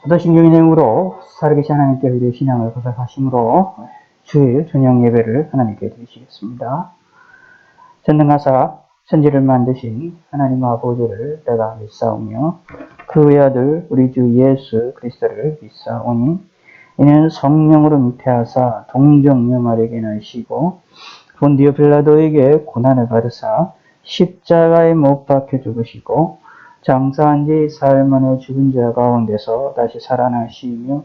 사도신경의 내용으로 살아계신 하나님께 우리의 신앙을 고백하심으로 주일 저녁 예배를 하나님께 드리시겠습니다. 전능하사 천지를 만드신 하나님 아버지를 내가 믿사오며 그 외아들 우리 주 예수 그리스도를 믿사오니 이는 성령으로 잉태하사 동정녀 마리아에게 나시고 본디오 빌라도에게 고난을 받으사 십자가에 못 박혀 죽으시고 장사한 지 사흘 만에 죽은 자 가운데서 다시 살아나시며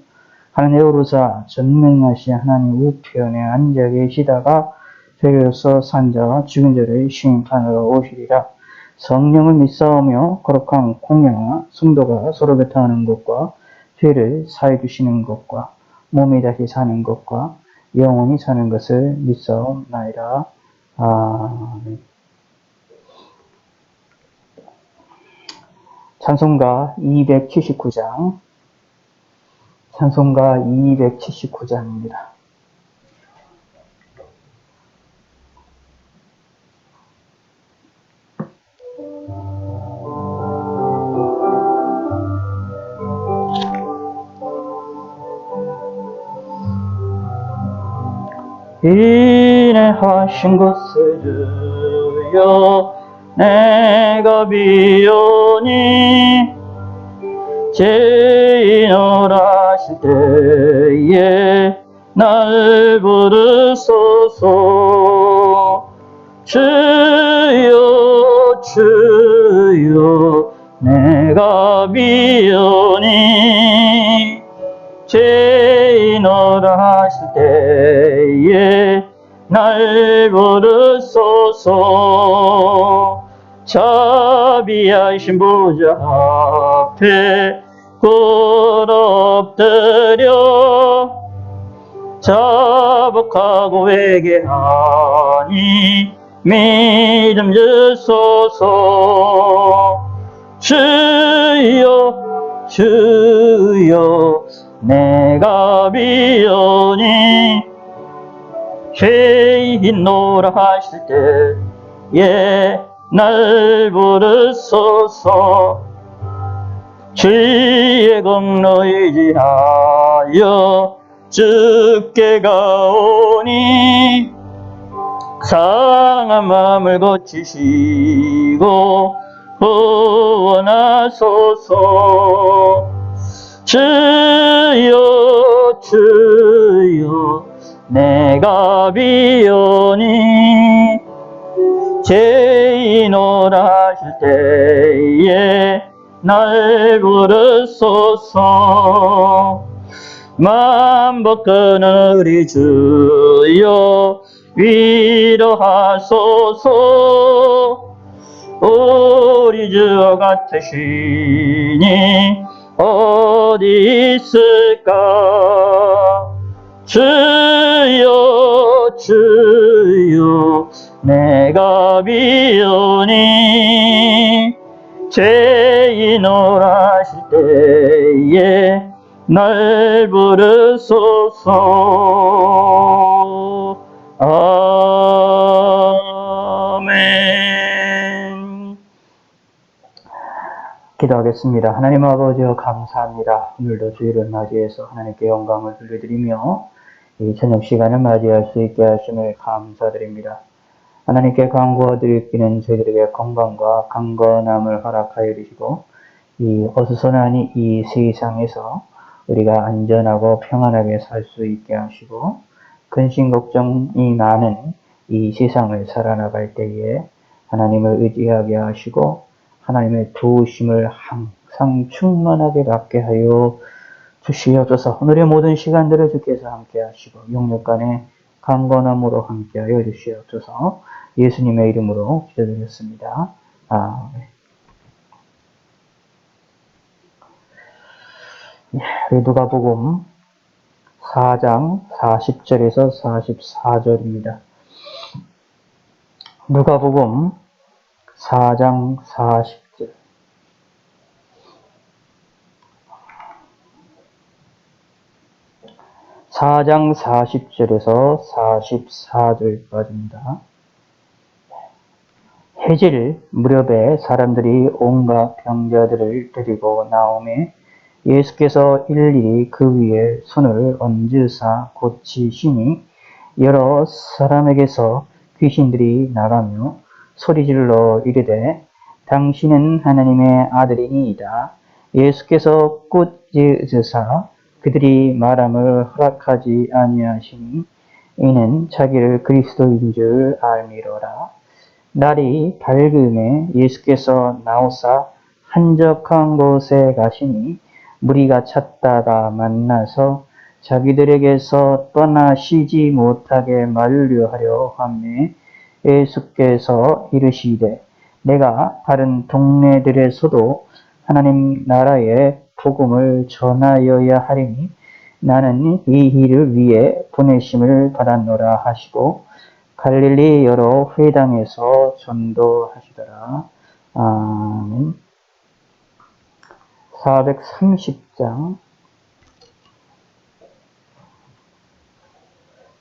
하늘에 오르사 전능하신 하나님 우편에 앉아 계시다가 죄로서 산 자와 죽은 자를 심판하러 오시리라. 성령을 믿사오며 거룩한 공예와 성도가 서로 교통하는 것과 죄를 사해 주시는 것과 몸이 다시 사는 것과 영원히 사는 것을 믿사옵나이다. 아멘. 찬송가 279장, 찬송가 279장입니다. 인내하신 것을 주여 내가 비오니 죄인을 하실 때에 날 부르소서. 주여 주여 내가 비오니 죄인을 하실 때에 날 부르소서. 자비하신 보좌 앞에 엎드려 자복하고 회개하니 믿음 주소서. 주여 주여 내가 비오니 죄인노라 하실 때에 날 부르소서. 주의 공로 의지하여 주께 가오니 상한 마음을 고치시고 구원하소서. 주여 주여 내가 비오니 죄인오라 하실 때에 날 부르소서. 만복하는 우리 주여 위로하소서. 우리 주와 같으시니 어디 있을까. 주여 주여 내가 비오니 죄인오라 하실 때에 날 부르소서. 아멘. 기도하겠습니다. 하나님 아버지여 감사합니다. 오늘도 주일을 맞이해서 하나님께 영광을 돌려드리며 이 저녁 시간을 맞이할 수 있게 하심을 감사드립니다. 하나님께 간구드리기는 저희들에게 건강과 강건함을 허락하여 주시고 이 어수선한 이 세상에서 우리가 안전하고 평안하게 살 수 있게 하시고 근심 걱정이 많은 이 세상을 살아나갈 때에 하나님을 의지하게 하시고 하나님의 도우심을 항상 충만하게 받게 하여 주시옵소서. 오늘의 모든 시간들을 주께서 함께 하시고 영육간의 강건함으로 함께 하여 주시옵소서. 예수님의 이름으로 기도드렸습니다. 아멘. 누가복음 4장 40절에서 44절입니다. 누가복음 4장 40절. (4장 40절에서 44절까지입니다) 해질 무렵에 사람들이 온갖 병자들을 데리고 나오매 예수께서 일일이 그 위에 손을 얹으사 고치시니 여러 사람에게서 귀신들이 나가며 소리질러 이르되 당신은 하나님의 아들이니이다. 예수께서 꾸짖으사 그들이 말함을 허락하지 아니하시니 이는 자기를 그리스도인 줄 알미로라. 날이 밝음에 예수께서 나오사 한적한 곳에 가시니 무리가 찾다가 만나서 자기들에게서 떠나시지 못하게 만류하려 하매 예수께서 이르시되 내가 다른 동네들에서도 하나님 나라의 복음을 전하여야 하리니 나는 이 일을 위해 보내심을 받았노라 하시고 갈릴리 여러 회당에서 전도하시더라. 아멘. 430장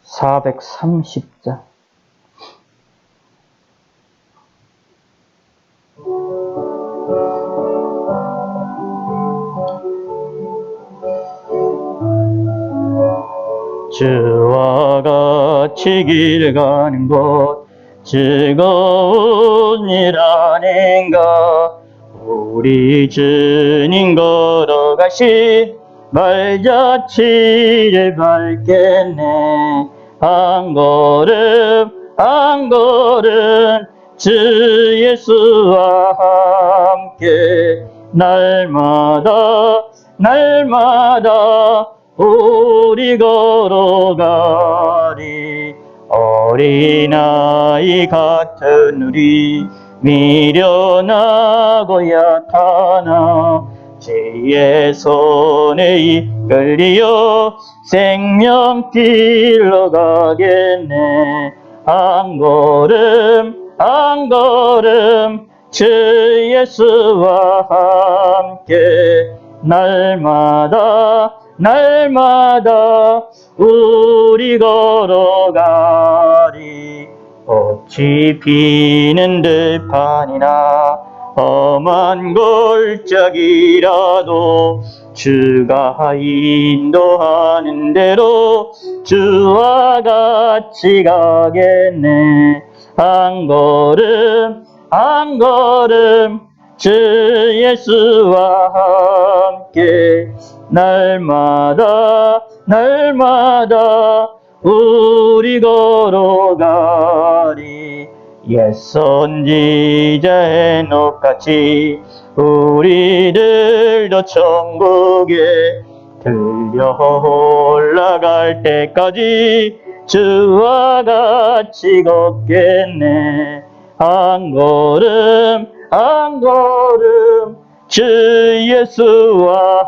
430장 주와 같이 길 가는 곳 즐거운 일 아닌가. 우리 주님 걸어가신 말자취를 밟겠네. 한 걸음 한 걸음 주 예수와 함께 날마다 날마다 우리 걸어가리. 어린아이 같은 우리 미련하고 약하나 주의 손에 이끌리어 생명길로 가겠네. 한 걸음 한 걸음 주 예수와 함께 날마다 날마다 우리 걸어가리. 꽃이 피는 들판이나 험한 골짜기라도 주가 인도하는 대로 주와 같이 가겠네. 한 걸음 한 걸음 주 예수와 함께 날마다 날마다 우리 걸어가리. 옛 선지자의 녹같이 우리들도 천국에 들려 올라갈 때까지 주와 같이 걷겠네. 한 걸음 한 걸음 주 예수와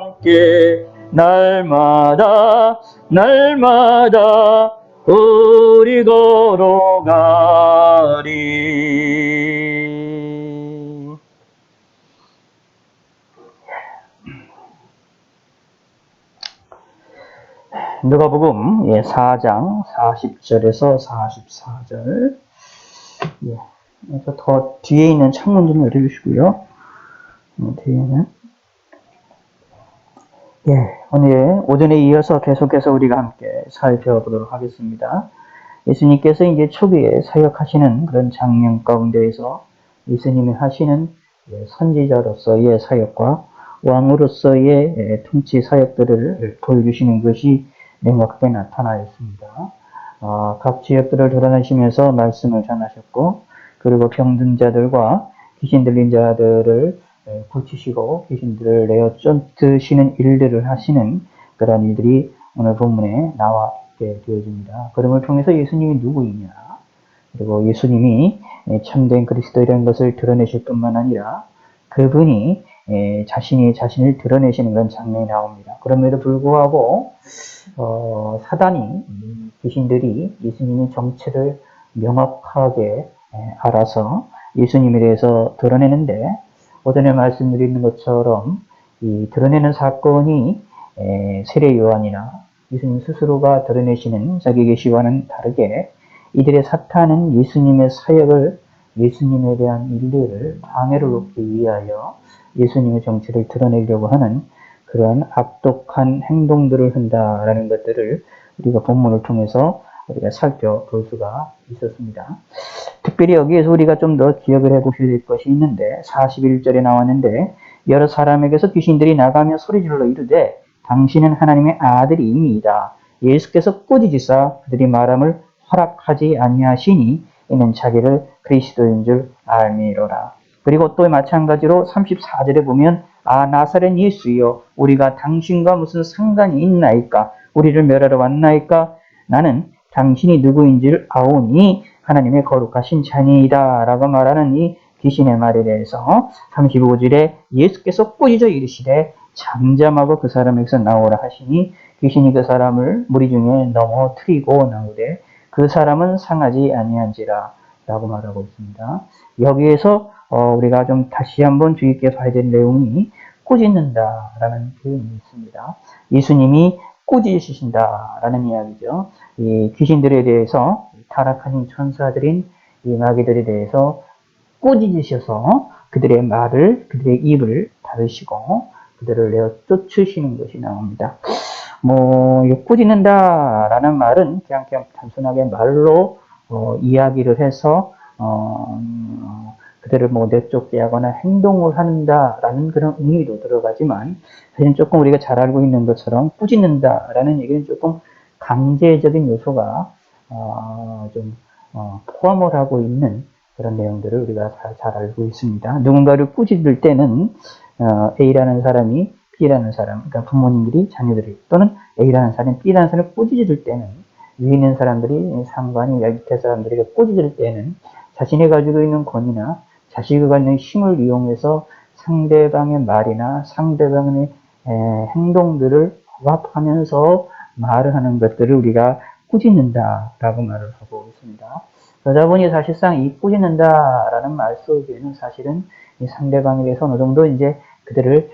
함께 날마다 날마다 우리 걸어가리. 누가복음 4장 40절에서 44절. 그래서 더 뒤에 있는 창문 좀 열어주시고요. 뒤에는 오늘 오전에 이어서 계속해서 우리가 함께 살펴보도록 하겠습니다. 예수님께서 이제 초기에 사역하시는 그런 장면 가운데에서 예수님이 하시는 선지자로서의 사역과 왕으로서의 통치 사역들을 보여주시는 것이 명확하게 나타나 있습니다. 각 지역들을 돌아다니시면서 말씀을 전하셨고, 그리고 병든 자들과 귀신 들린 자들을 고치시고 귀신들을 내어 쫓으시는 일들을 하시는 그런 일들이 오늘 본문에 나왔게 되어집니다. 그럼을 통해서 예수님이 누구이냐, 그리고 예수님이 참된 그리스도이라는 것을 드러내실 뿐만 아니라 그분이 자신이 자신을 드러내시는 그런 장면이 나옵니다. 그럼에도 불구하고 사단이, 귀신들이 예수님의 정체를 명확하게 알아서 예수님에 대해서 드러내는데, 오전에 말씀드린 것처럼 이 드러내는 사건이 세례 요한이나 예수님 스스로가 드러내시는 자기 계시와는 다르게 이들의 사탄은 예수님의 사역을 예수님에 대한 인류를 방해를 놓기 위하여 예수님의 정체를 드러내려고 하는 그러한 악독한 행동들을 한다라는 것들을 우리가 본문을 통해서 우리가 살펴볼 수가 있었습니다. 특별히 여기에서 우리가 좀 더 기억을 해보셔야 될 것이 있는데 41절에 나왔는데 여러 사람에게서 귀신들이 나가며 소리질러 이르되 당신은 하나님의 아들이니이다. 예수께서 꾸짖으사 그들이 말함을 허락하지 아니하시니 이는 자기를 그리스도인 줄 알미로라. 그리고 또 마찬가지로 34절에 보면 나사렛 예수여 우리가 당신과 무슨 상관이 있나이까 우리를 멸하러 왔나이까 나는 당신이 누구인지를 아오니 하나님의 거룩하신 자니이다 라고 말하는 이 귀신의 말에 대해서 35절에 예수께서 꾸짖어 이르시되 잠잠하고 그 사람에게서 나오라 하시니 귀신이 그 사람을 무리 중에 넘어뜨리고 나오되 그 사람은 상하지 아니한지라 라고 말하고 있습니다. 여기에서 우리가 좀 다시 한번 주의 깊게 봐야 될 내용이 꾸짖는다 라는 표현이 있습니다. 예수님이 꾸짖으신다 라는 이야기죠. 이 귀신들에 대해서 타락한 천사들인 이 마귀들에 대해서 꾸짖으셔서 그들의 말을, 그들의 입을 닫으시고 그들을 내어 쫓으시는 것이 나옵니다. 꾸짖는다라는 말은 그냥 단순하게 말로 이야기를 해서 그들을 내쫓게 하거나 행동을 한다라는 그런 의미도 들어가지만 사실 조금 우리가 잘 알고 있는 것처럼 꾸짖는다라는 얘기는 조금 강제적인 요소가 좀 포함을 하고 있는 그런 내용들을 우리가 잘 알고 있습니다. 누군가를 꾸짖을 때는 A라는 사람이 B라는 사람, 그러니까 부모님들이 자녀들이 또는 A라는 사람이 B라는 사람을 꾸짖을 때는 위에 있는 사람들이 상관이 밑에 사람들에게 꾸짖을 때는 자신이 가지고 있는 권위나 자신이 가지고 있는 힘을 이용해서 상대방의 말이나 상대방의 행동들을 부합하면서 말을 하는 것들을 우리가 꾸짖는다라고 말을 하고 있습니다. 그러다 보니 사실상 이 꾸짖는다라는 말 속에는 사실은 이 상대방에 대해서 어느 정도 이제 그들의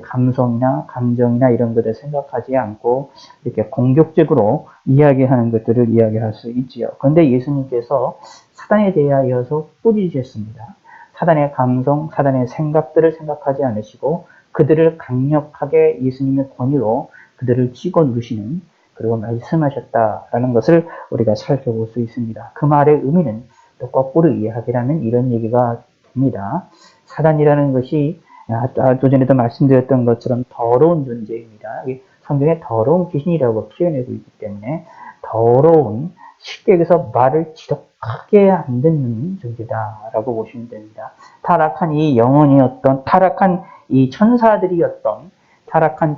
감성이나 감정이나 이런 것을 생각하지 않고 이렇게 공격적으로 이야기하는 것들을 이야기할 수 있지요. 그런데 예수님께서 사단에 대하여서 꾸짖으셨습니다. 사단의 감성, 사단의 생각들을 생각하지 않으시고 그들을 강력하게 예수님의 권위로 그들을 찍어 누르시는 그리고 말씀하셨다라는 것을 우리가 살펴볼 수 있습니다. 그 말의 의미는 또 거꾸로 이해하기라면 이런 얘기가 됩니다. 사단이라는 것이 도전에도 말씀드렸던 것처럼 더러운 존재입니다. 성경에 더러운 귀신이라고 표현하고 있기 때문에 더러운, 쉽게 얘기해서 말을 지독하게 안 듣는 존재다라고 보시면 됩니다. 타락한 이 영혼이었던, 타락한 이 천사들이었던, 타락한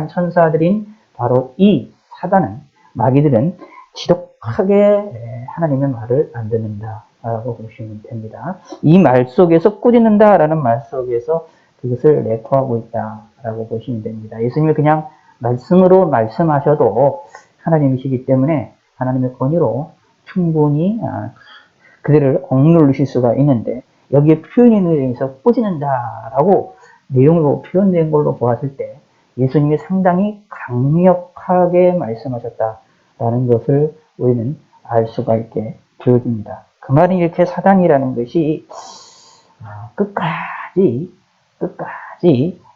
천사들인 바로 이 사단은, 마귀들은 지독하게 하나님의 말을 안 듣는다 라고 보시면 됩니다. 이 말 속에서 꾸짖는다 라는 말 속에서 그것을 내포하고 있다 라고 보시면 됩니다. 예수님이 그냥 말씀으로 말씀하셔도 하나님이시기 때문에 하나님의 권위로 충분히 그들을 억누르실 수가 있는데 여기에 표현에 의해서 꾸짖는다 라고 내용으로 표현된 걸로 보았을 때 예수님이 상당히 강력하게 말씀하셨다라는 것을 우리는 알 수가 있게 되어집니다. 그 말은 이렇게 사단이라는 것이 끝까지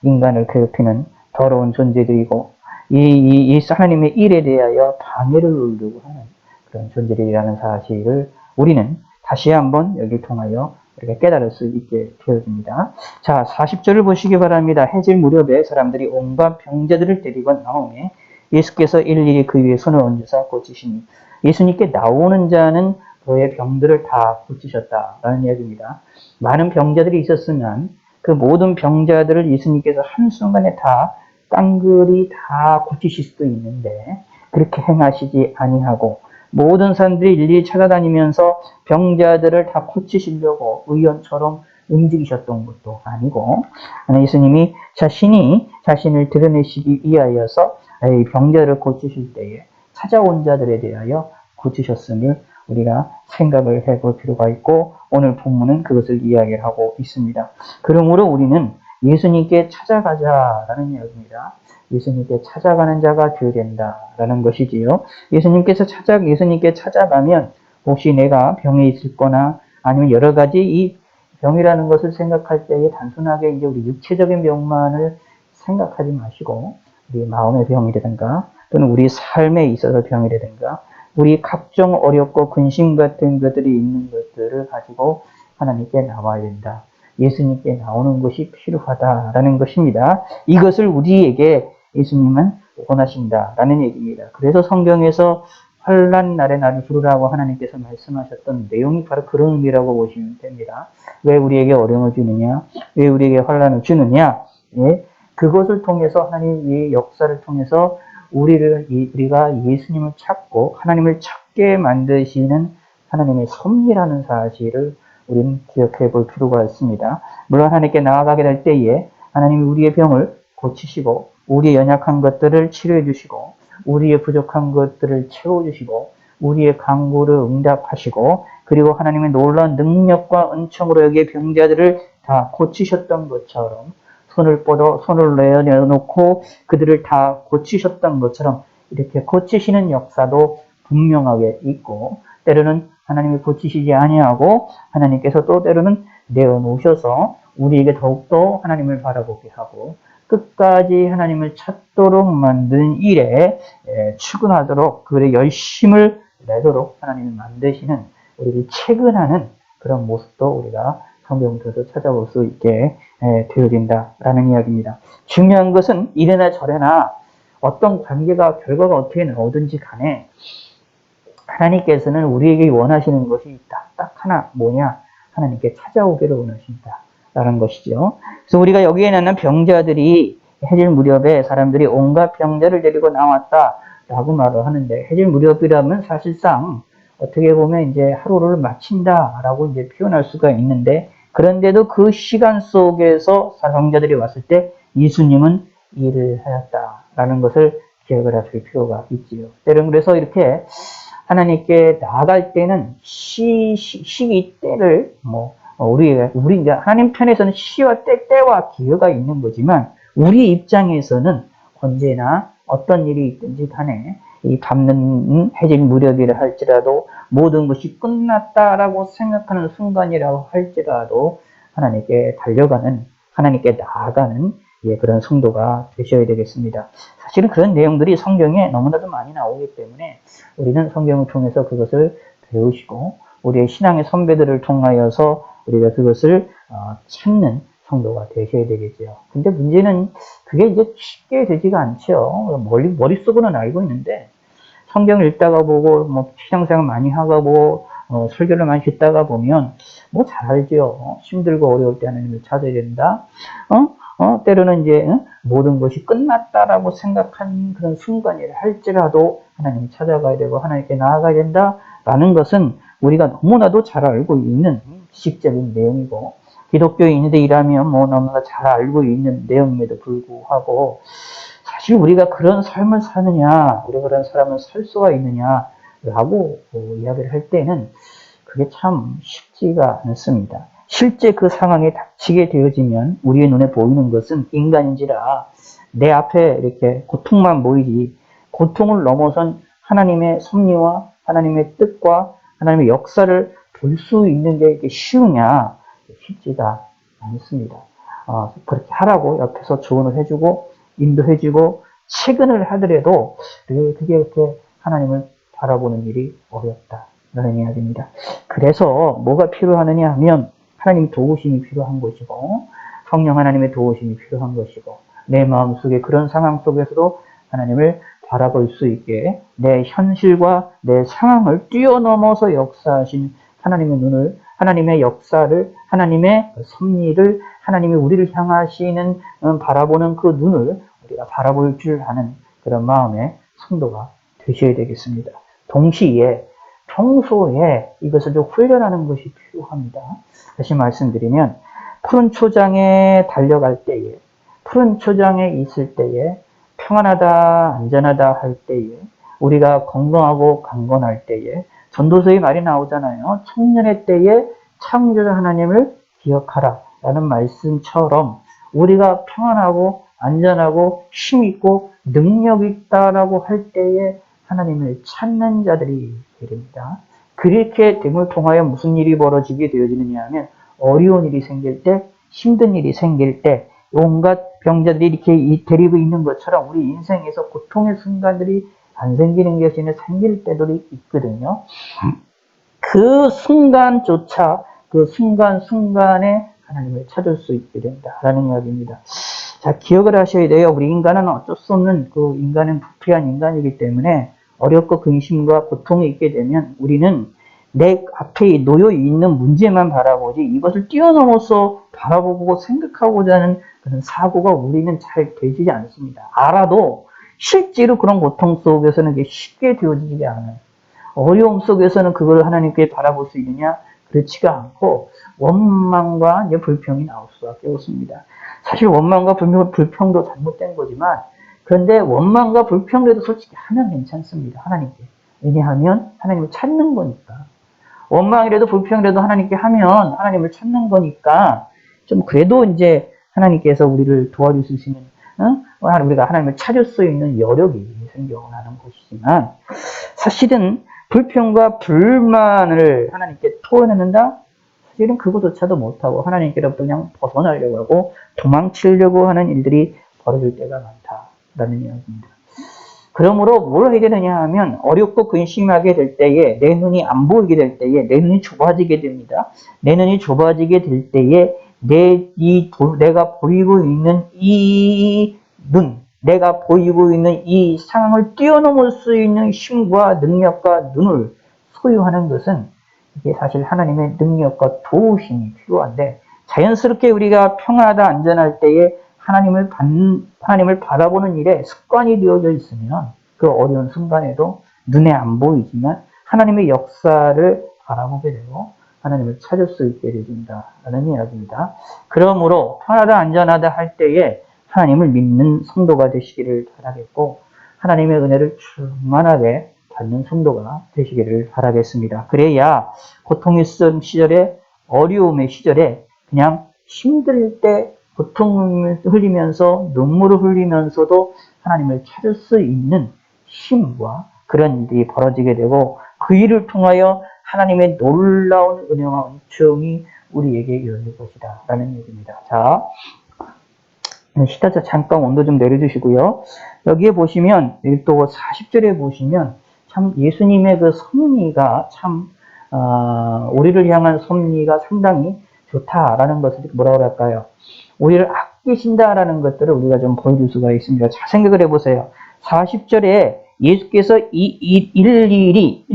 인간을 괴롭히는 더러운 존재들이고 이 하나님의 일에 대하여 방해를 누르려고 하는 그런 존재들이라는 사실을 우리는 다시 한번 여기를 통하여 우리가 깨달을 수 있게 되어집니다. 자, 40절을 보시기 바랍니다. 해질 무렵에 사람들이 온갖 병자들을 데리고 나오매 예수께서 일일이 그 위에 손을 얹으사 고치시니 예수님께 나오는 자는 그의 병들을 다 고치셨다라는 이야기입니다. 많은 병자들이 있었으면 그 모든 병자들을 예수님께서 한순간에 다 깡그리 다 고치실 수도 있는데 그렇게 행하시지 아니하고 모든 사람들이 일일이 찾아다니면서 병자들을 다 고치시려고 의원처럼 움직이셨던 것도 아니고 예수님이 자신이 자신을 드러내시기 위하여서 병자를 고치실 때에 찾아온 자들에 대하여 고치셨음을 우리가 생각을 해볼 필요가 있고 오늘 본문은 그것을 이야기를 하고 있습니다. 그러므로 우리는 예수님께 찾아가자라는 이야기입니다. 예수님께 찾아가는 자가 되어야 된다라는 것이지요. 예수님께 찾아가면 혹시 내가 병에 있을 거나 아니면 여러 가지 이 병이라는 것을 생각할 때에 단순하게 이제 우리 육체적인 병만을 생각하지 마시고 우리 마음의 병이라든가 또는 우리 삶에 있어서 병이라든가 우리 각종 어렵고 근심 같은 것들이 있는 것들을 가지고 하나님께 나와야 된다. 예수님께 나오는 것이 필요하다라는 것입니다. 이것을 우리에게 예수님은 원하신다라는 얘기입니다. 그래서 성경에서 환난 날에 나를 부르라고 하나님께서 말씀하셨던 내용이 바로 그런 의미라고 보시면 됩니다. 왜 우리에게 어려움을 주느냐? 왜 우리에게 환난을 주느냐? 예, 그것을 통해서 하나님의 역사를 통해서 우리가 예수님을 찾고 하나님을 찾게 만드시는 하나님의 섭리라는 사실을 우리는 기억해 볼 필요가 있습니다. 물론 하나님께 나아가게 될 때에 하나님이 우리의 병을 고치시고 우리의 연약한 것들을 치료해 주시고 우리의 부족한 것들을 채워주시고 우리의 간구를 응답하시고 그리고 하나님의 놀라운 능력과 은총으로 여기에 병자들을 다 고치셨던 것처럼 손을 내어놓고 그들을 다 고치셨던 것처럼 이렇게 고치시는 역사도 분명하게 있고 때로는 하나님이 고치시지 아니하고 하나님께서 또 때로는 내어놓으셔서 우리에게 더욱더 하나님을 바라보게 하고 끝까지 하나님을 찾도록 만든 일에 출근하도록 그의 열심을 내도록 하나님이 만드시는 우리를 체근하는 그런 모습도 우리가 성경에서도 찾아볼 수 있게 되어진다라는 이야기입니다. 중요한 것은 이래나 저래나 어떤 관계가 결과가 어떻게 나오든지 간에 하나님께서는 우리에게 원하시는 것이 있다. 딱 하나 뭐냐? 하나님께 찾아오기를 원하신다라는 것이죠. 그래서 우리가 여기에 나는 병자들이 해질 무렵에 사람들이 온갖 병자를 데리고 나왔다라고 말을 하는데 해질 무렵이라면 사실상 어떻게 보면 이제 하루를 마친다라고 이제 표현할 수가 있는데 그런데도 그 시간 속에서 병자들이 왔을 때 예수님은 일을 하였다라는 것을 기억을 하실 필요가 있지요. 때는 그래서 이렇게 하나님께 나아갈 때는 시기 때를 우리 이제 하나님 편에서는 시와 때와 기회가 있는 거지만 우리 입장에서는 언제나 어떤 일이 있든지 간에 이 밟는 해질 무렵이라 할지라도 모든 것이 끝났다라고 생각하는 순간이라고 할지라도 하나님께 달려가는 하나님께 나아가는 그런 성도가 되셔야 되겠습니다. 사실은 그런 내용들이 성경에 너무나도 많이 나오기 때문에 우리는 성경을 통해서 그것을 배우시고 우리의 신앙의 선배들을 통하여서 우리가 그것을 찾는 성도가 되셔야 되겠죠. 근데 문제는 그게 이제 쉽게 되지가 않죠. 머릿속으로는 알고 있는데 성경을 읽다가 보고 신앙생활 많이 하고 설교를 많이 듣다가 보면 잘 알죠. 힘들고 어려울 때 하나님을 찾아야 된다. 때로는 이제 모든 것이 끝났다라고 생각한 그런 순간이라 할지라도 하나님을 찾아가야 되고 하나님께 나아가야 된다라는 것은 우리가 너무나도 잘 알고 있는 지식적인 내용이고 기독교인들이라면 너무나 잘 알고 있는 내용임에도 불구하고 사실 우리가 그런 삶을 사느냐 우리가 그런 사람을 살 수가 있느냐라고 이야기를 할 때는 그게 참 쉽지가 않습니다. 실제 그 상황에 닥치게 되어지면 우리의 눈에 보이는 것은 인간인지라 내 앞에 이렇게 고통만 보이지 고통을 넘어선 하나님의 섭리와 하나님의 뜻과 하나님의 역사를 볼 수 있는 게 쉬우냐? 쉽지가 않습니다. 그렇게 하라고 옆에서 조언을 해주고 인도해주고 체근을 하더라도 그게 이렇게 하나님을 바라보는 일이 어렵다라는 이야기입니다. 그래서 뭐가 필요하느냐 하면 하나님 도우심이 필요한 것이고 성령 하나님의 도우심이 필요한 것이고 내 마음속에 그런 상황 속에서도 하나님을 바라볼 수 있게 내 현실과 내 상황을 뛰어넘어서 역사하신 하나님의 눈을 하나님의 역사를 하나님의 섭리를 하나님이 우리를 향하시는 바라보는 그 눈을 우리가 바라볼 줄 아는 그런 마음의 성도가 되셔야 되겠습니다. 동시에 평소에 이것을 좀 훈련하는 것이 필요합니다. 다시 말씀드리면 푸른 초장에 달려갈 때에 푸른 초장에 있을 때에 평안하다 안전하다 할 때에 우리가 건강하고 강건할 때에 전도서의 말이 나오잖아요. 청년의 때에 창조자 하나님을 기억하라 라는 말씀처럼 우리가 평안하고 안전하고 힘있고 능력 있다라고 할 때에 하나님을 찾는 자들이 됩니다. 그렇게 됨을 통하여 무슨 일이 벌어지게 되어지느냐 하면 어려운 일이 생길 때, 힘든 일이 생길 때, 온갖 병자들이 이렇게 데리고 있는 것처럼 우리 인생에서 고통의 순간들이 안 생기는 것이 아니라 생길 때들이 있거든요. 그 순간조차 그 순간순간에 하나님을 찾을 수 있게 된다라는 이야기입니다. 자, 기억을 하셔야 돼요. 우리 인간은 어쩔 수 없는 그 인간은 부패한 인간이기 때문에 어렵고 근심과 고통이 있게 되면 우리는 내 앞에 놓여 있는 문제만 바라보지 이것을 뛰어넘어서 바라보고 생각하고자 하는 그런 사고가 우리는 잘 되지 않습니다. 알아도 실제로 그런 고통 속에서는 이게 쉽게 되어지지 않아요. 어려움 속에서는 그걸 하나님께 바라볼 수 있느냐? 그렇지가 않고 원망과 이제 불평이 나올 수밖에 없습니다. 사실 원망과 불평도 잘못된 거지만 그런데 원망과 불평도 솔직히 하면 괜찮습니다. 하나님께. 왜냐하면 하나님을 찾는 거니까. 원망이라도 불평이라도 하나님께 하면 하나님을 찾는 거니까 좀 그래도 이제 하나님께서 우리를 도와주실 수 있는 우리가 하나님을 찾을 수 있는 여력이 생겨나는 것이지만 사실은 불평과 불만을 하나님께 토해낸다? 사실은 그것조차도 못하고 하나님께로부터 그냥 벗어나려고 하고 도망치려고 하는 일들이 벌어질 때가 많다라는 이야기입니다. 그러므로 뭘 해야 되느냐 하면 어렵고 근심하게 될 때에 내 눈이 안 보이게 될 때에 내 눈이 좁아지게 됩니다. 내 눈이 좁아지게 될 때에 내가 보이고 있는 이 눈, 내가 보이고 있는 이 상황을 뛰어넘을 수 있는 힘과 능력과 눈을 소유하는 것은 이게 사실 하나님의 능력과 도우심이 필요한데 자연스럽게 우리가 평안하다 안전할 때에 하나님을 바라보는 일에 습관이 되어져 있으면 그 어려운 순간에도 눈에 안 보이지만 하나님의 역사를 바라보게 되고 하나님을 찾을 수 있게 되진다라는 이야기입니다. 그러므로 평안하다 안전하다 할 때에 하나님을 믿는 성도가 되시기를 바라겠고 하나님의 은혜를 충만하게 받는 성도가 되시기를 바라겠습니다. 그래야 고통이 있던 시절에 어려움의 시절에 그냥 힘들 때 고통을 흘리면서 눈물을 흘리면서도 하나님을 찾을 수 있는 힘과 그런 일이 벌어지게 되고 그 일을 통하여 하나님의 놀라운 은혜와 은총이 우리에게 열릴 것이다 라는 얘기입니다. 자, 시다자 잠깐 온도 좀 내려주시고요. 여기에 보시면 또 40절에 보시면 참 예수님의 그 섭리가 참 우리를 향한 섭리가 상당히 좋다라는 것을 뭐라고 할까요? 우리를 아끼신다라는 것들을 우리가 좀 보여줄 수가 있습니다. 잘 생각을 해보세요. 40절에 예수께서 일일이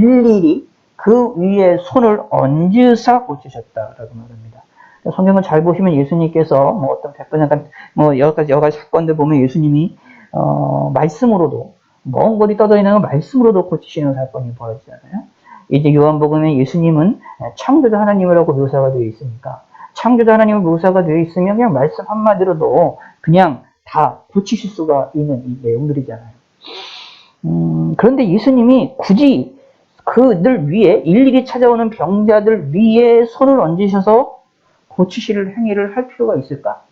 그 위에 손을 얹으사 고치셨다라고 말합니다. 성경을 잘 보시면 예수님께서 뭐 어떤 여러 가지 사건들 보면 예수님이 말씀으로도 먼 거리 떠져 있는 말씀으로도 고치시는 사건이 벌어지잖아요. 이제 요한복음에 예수님은 창조자 하나님이라고 묘사가 되어 있으니까 창조자 하나님을 묘사가 되어 있으면 그냥 말씀 한마디로도 그냥 다 고치실 수가 있는 이 내용들이잖아요. 그런데 예수님이 굳이 그들 위에 일일이 찾아오는 병자들 위에 손을 얹으셔서 고치실 행위를 할 필요가 있을까?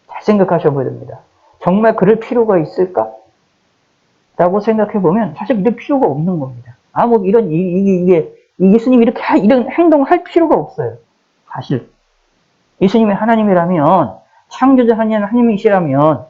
잘 생각하셔 보야 됩니다. 정말 그럴 필요가 있을까? 라고 생각해 보면 사실 이럴 필요가 없는 겁니다. 예수님이 이런 행동을 할 필요가 없어요. 사실. 예수님이 하나님이라면, 창조자 하나님이시라면,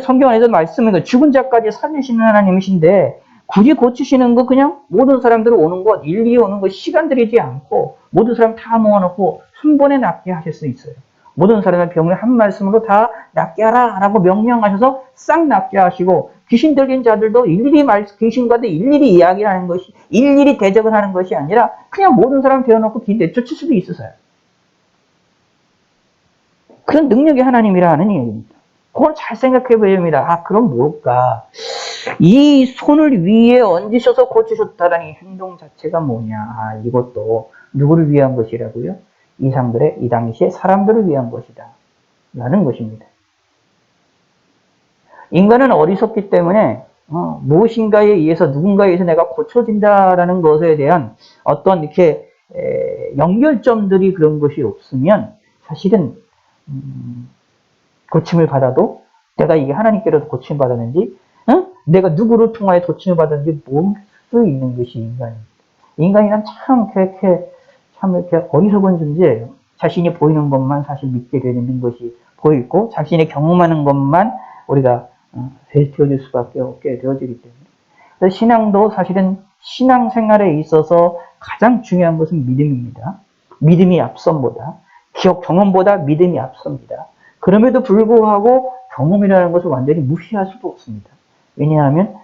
성경 안에서 말씀은 죽은 자까지 살리시는 하나님이신데, 굳이 고치시는 거 그냥 모든 사람들 오는 것, 일일이 오는 것 시간 들이지 않고, 모든 사람 다 모아놓고 한 번에 낫게 하실 수 있어요. 모든 사람의 병을 한 말씀으로 다 낫게 하라 라고 명령하셔서 싹 낫게 하시고 귀신 들린 자들도 귀신과도 일일이 이야기하는 것이 일일이 대적을 하는 것이 아니라 그냥 모든 사람 되어놓고 귀신 내쫓을 수도 있어서요. 그런 능력이 하나님이라는 얘기입니다. 그걸 잘 생각해 봐야 됩니다. 그럼 뭘까? 이 손을 위에 얹으셔서 고치셨다라는 이 행동 자체가 뭐냐? 이것도 누구를 위한 것이라고요? 이 당시에 사람들을 위한 것이다. 라는 것입니다. 인간은 어리석기 때문에 무엇인가에 의해서 누군가에 의해서 내가 고쳐진다라는 것에 대한 어떤 이렇게 연결점들이 그런 것이 없으면 사실은 고침을 받아도 내가 이게 하나님께로서 고침을 받았는지 내가 누구를 통하여 고침을 받았는지 모를 수 있는 것이 인간입니다. 인간이란 참 이렇게 어리석은 존재예요. 자신이 보이는 것만 사실 믿게 되는 것이 보이고, 자신이 경험하는 것만 우리가 되어질 수밖에 없게 되어지기 때문에. 그래서 신앙도 사실은 신앙생활에 있어서 가장 중요한 것은 믿음입니다. 믿음이 앞선보다, 기억 경험보다 믿음이 앞섭니다. 그럼에도 불구하고 경험이라는 것을 완전히 무시할 수도 없습니다. 왜냐하면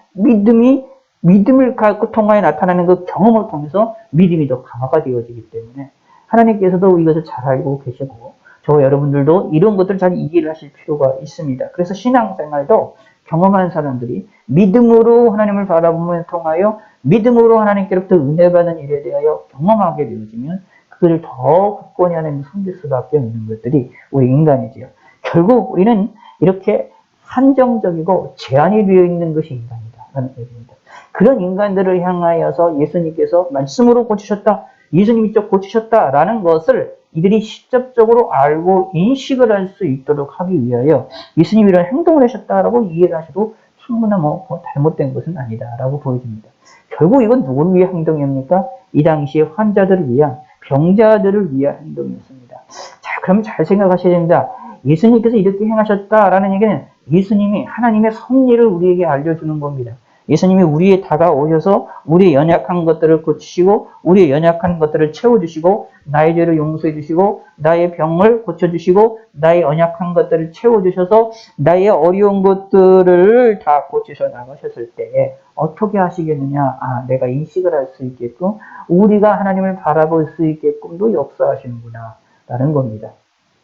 믿음을 갖고 통하여 나타나는 그 경험을 통해서 믿음이 더 강화가 되어지기 때문에 하나님께서도 이것을 잘 알고 계시고, 저 여러분들도 이런 것들을 잘 이해를 하실 필요가 있습니다. 그래서 신앙생활도 경험한 사람들이 믿음으로 하나님을 바라보며 통하여 믿음으로 하나님께로부터 은혜받는 일에 대하여 경험하게 되어지면 그것을 더 굳건히 하나님을 섬길 수밖에 없는 것들이 우리 인간이지요. 결국 우리는 이렇게 한정적이고 제한이 되어 있는 것이 인간이다 라는 얘기입니다. 그런 인간들을 향하여서 예수님께서 말씀으로 고치셨다, 예수님이 쭉 고치셨다라는 것을 이들이 직접적으로 알고 인식을 할 수 있도록 하기 위하여 예수님이 이런 행동을 하셨다라고 이해를 하셔도 충분한 잘못된 것은 아니다라고 보여집니다. 결국 이건 누구를 위한 행동입니까? 이 당시에 환자들을 위한, 병자들을 위한 행동이었습니다. 자, 그럼 잘 생각하셔야 됩니다. 예수님께서 이렇게 행하셨다라는 얘기는 예수님이 하나님의 섭리를 우리에게 알려주는 겁니다. 예수님이 우리에 다가오셔서 우리의 연약한 것들을 고치시고 우리의 연약한 것들을 채워주시고 나의 죄를 용서해 주시고 나의 병을 고쳐주시고 나의 연약한 것들을 채워주셔서 나의 어려운 것들을 다 고치셔 나가셨을 때 어떻게 하시겠느냐? 내가 인식을 할 수 있게끔, 우리가 하나님을 바라볼 수 있게끔도 역사하시는구나 라는 겁니다.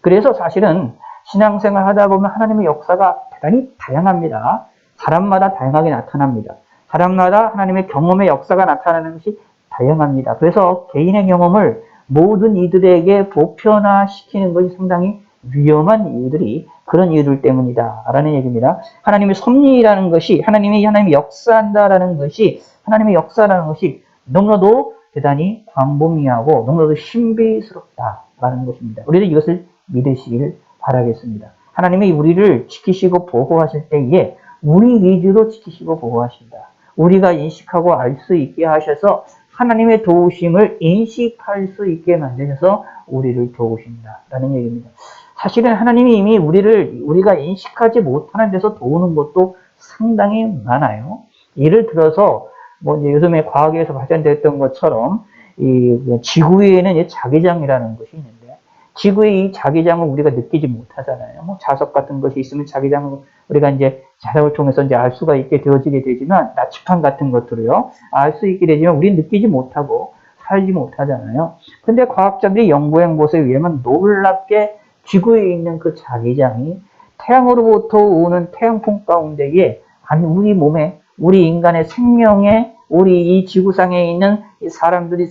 그래서 사실은 신앙생활 하다 보면 하나님의 역사가 대단히 다양합니다. 사람마다 다양하게 나타납니다. 사람마다 하나님의 경험의 역사가 나타나는 것이 다양합니다. 그래서 개인의 경험을 모든 이들에게 보편화시키는 것이 상당히 위험한 이유들이 그런 이유들 때문이다 라는 얘기입니다. 하나님의 섭리라는 것이, 하나님이 역사한다라는 것이, 하나님의 역사라는 것이 너무나도 대단히 광범위하고 너무나도 신비스럽다라는 것입니다. 우리는 이것을 믿으시길 바라겠습니다. 하나님이 우리를 지키시고 보호하실 때에 우리 위주로 지키시고 보호하신다. 우리가 인식하고 알 수 있게 하셔서 하나님의 도우심을 인식할 수 있게 만드셔서 우리를 도우신다라는 얘기입니다. 사실은 하나님이 이미 우리가 인식하지 못하는 데서 도우는 것도 상당히 많아요. 예를 들어서 이제 요즘에 과학에서 발전됐던 것처럼 이 지구에는 자기장이라는 것이 있는데, 지구의 이 자기장을 우리가 느끼지 못하잖아요. 자석 같은 것이 있으면 자기장을 우리가 이제 자석을 통해서 이제 알 수가 있게 되어지게 되지만, 나치판 같은 것들을요, 알 수 있게 되지만 우리는 느끼지 못하고 살지 못하잖아요. 근데 과학자들이 연구한 것에 의하면 놀랍게 지구에 있는 그 자기장이 태양으로부터 오는 태양풍 가운데에 우리 몸에, 우리 인간의 생명에, 우리 이 지구상에 있는 이 사람들이,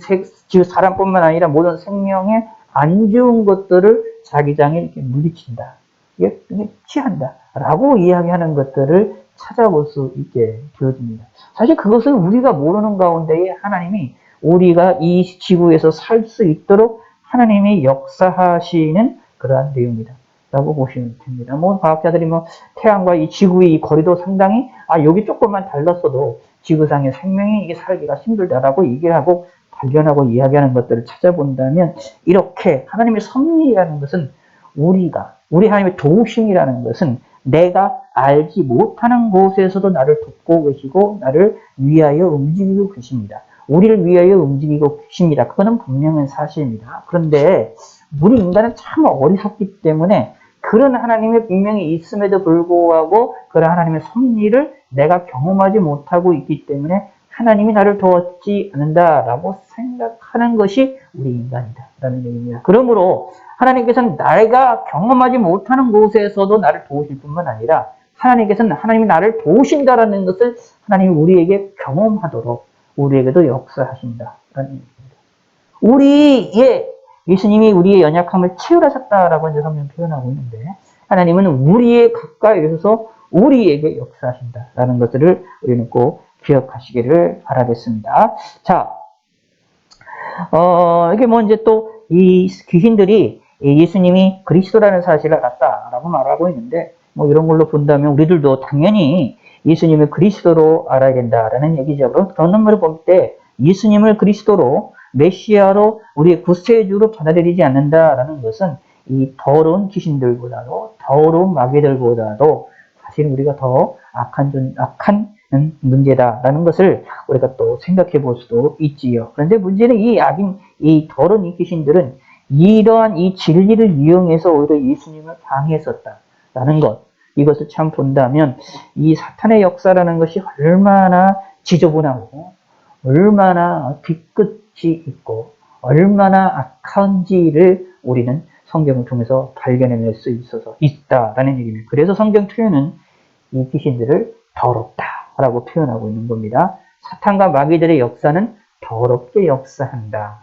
사람뿐만 아니라 모든 생명에 안 좋은 것들을 자기장에 이렇게 물리친다. 이게 취한다. 라고 이야기하는 것들을 찾아볼 수 있게 되어집니다. 사실 그것은 우리가 모르는 가운데에 하나님이 우리가 이 지구에서 살 수 있도록 하나님이 역사하시는 그러한 내용이다 라고 보시면 됩니다. 과학자들이 태양과 이 지구의 이 거리도 상당히, 여기 조금만 달랐어도 지구상의 생명이 이게 살기가 힘들다라고 얘기를 하고 발견하고 이야기하는 것들을 찾아본다면, 이렇게 하나님의 섭리라는 것은 우리 하나님의 도우심이라는 것은 내가 알지 못하는 곳에서도 나를 돕고 계시고 나를 위하여 움직이고 계십니다. 우리를 위하여 움직이고 계십니다. 그거는 분명한 사실입니다. 그런데 우리 인간은 참 어리석기 때문에 그런 하나님의 분명히 있음에도 불구하고 그런 하나님의 섭리를 내가 경험하지 못하고 있기 때문에 하나님이 나를 도왔지 않는다라고 생각하는 것이 우리 인간이다라는 얘기입니다. 그러므로 하나님께서는 내가 경험하지 못하는 곳에서도 나를 도우실 뿐만 아니라 하나님께서는 하나님이 나를 도우신다라는 것을 하나님이 우리에게 경험하도록 우리에게도 역사하신다라는 얘기입니다. 예수님이 우리의 연약함을 채우라셨다라고 이제 성경 표현하고 있는데, 하나님은 우리의 가까이 오셔서 우리에게 역사하신다라는 것들을 우리는 꼭 기억하시기를 바라겠습니다. 자, 이게 이제 또 이 귀신들이 예수님이 그리스도라는 사실을 알았다라고 말하고 있는데, 이런 걸로 본다면 우리들도 당연히 예수님을 그리스도로 알아야 된다라는 얘기죠. 그런 논문을 볼 때 예수님을 그리스도로 메시아로 우리의 구세주로 받아들이지 않는다라는 것은 이 더러운 귀신들보다도 더러운 마귀들보다도 사실 우리가 더 악한 문제다라는 것을 우리가 또 생각해 볼 수도 있지요. 그런데 문제는 이 더러운 이 귀신들은 이러한 이 진리를 이용해서 오히려 예수님을 방해했었다라는 것. 이것을 참 본다면 이 사탄의 역사라는 것이 얼마나 지저분하고 얼마나 뒤끝이 있고 얼마나 악한지를 우리는 성경을 통해서 발견해낼 수 있다라는 얘기입니다. 그래서 성경 표현은 이 귀신들을 더럽다라고 표현하고 있는 겁니다. 사탄과 마귀들의 역사는 더럽게 역사한다.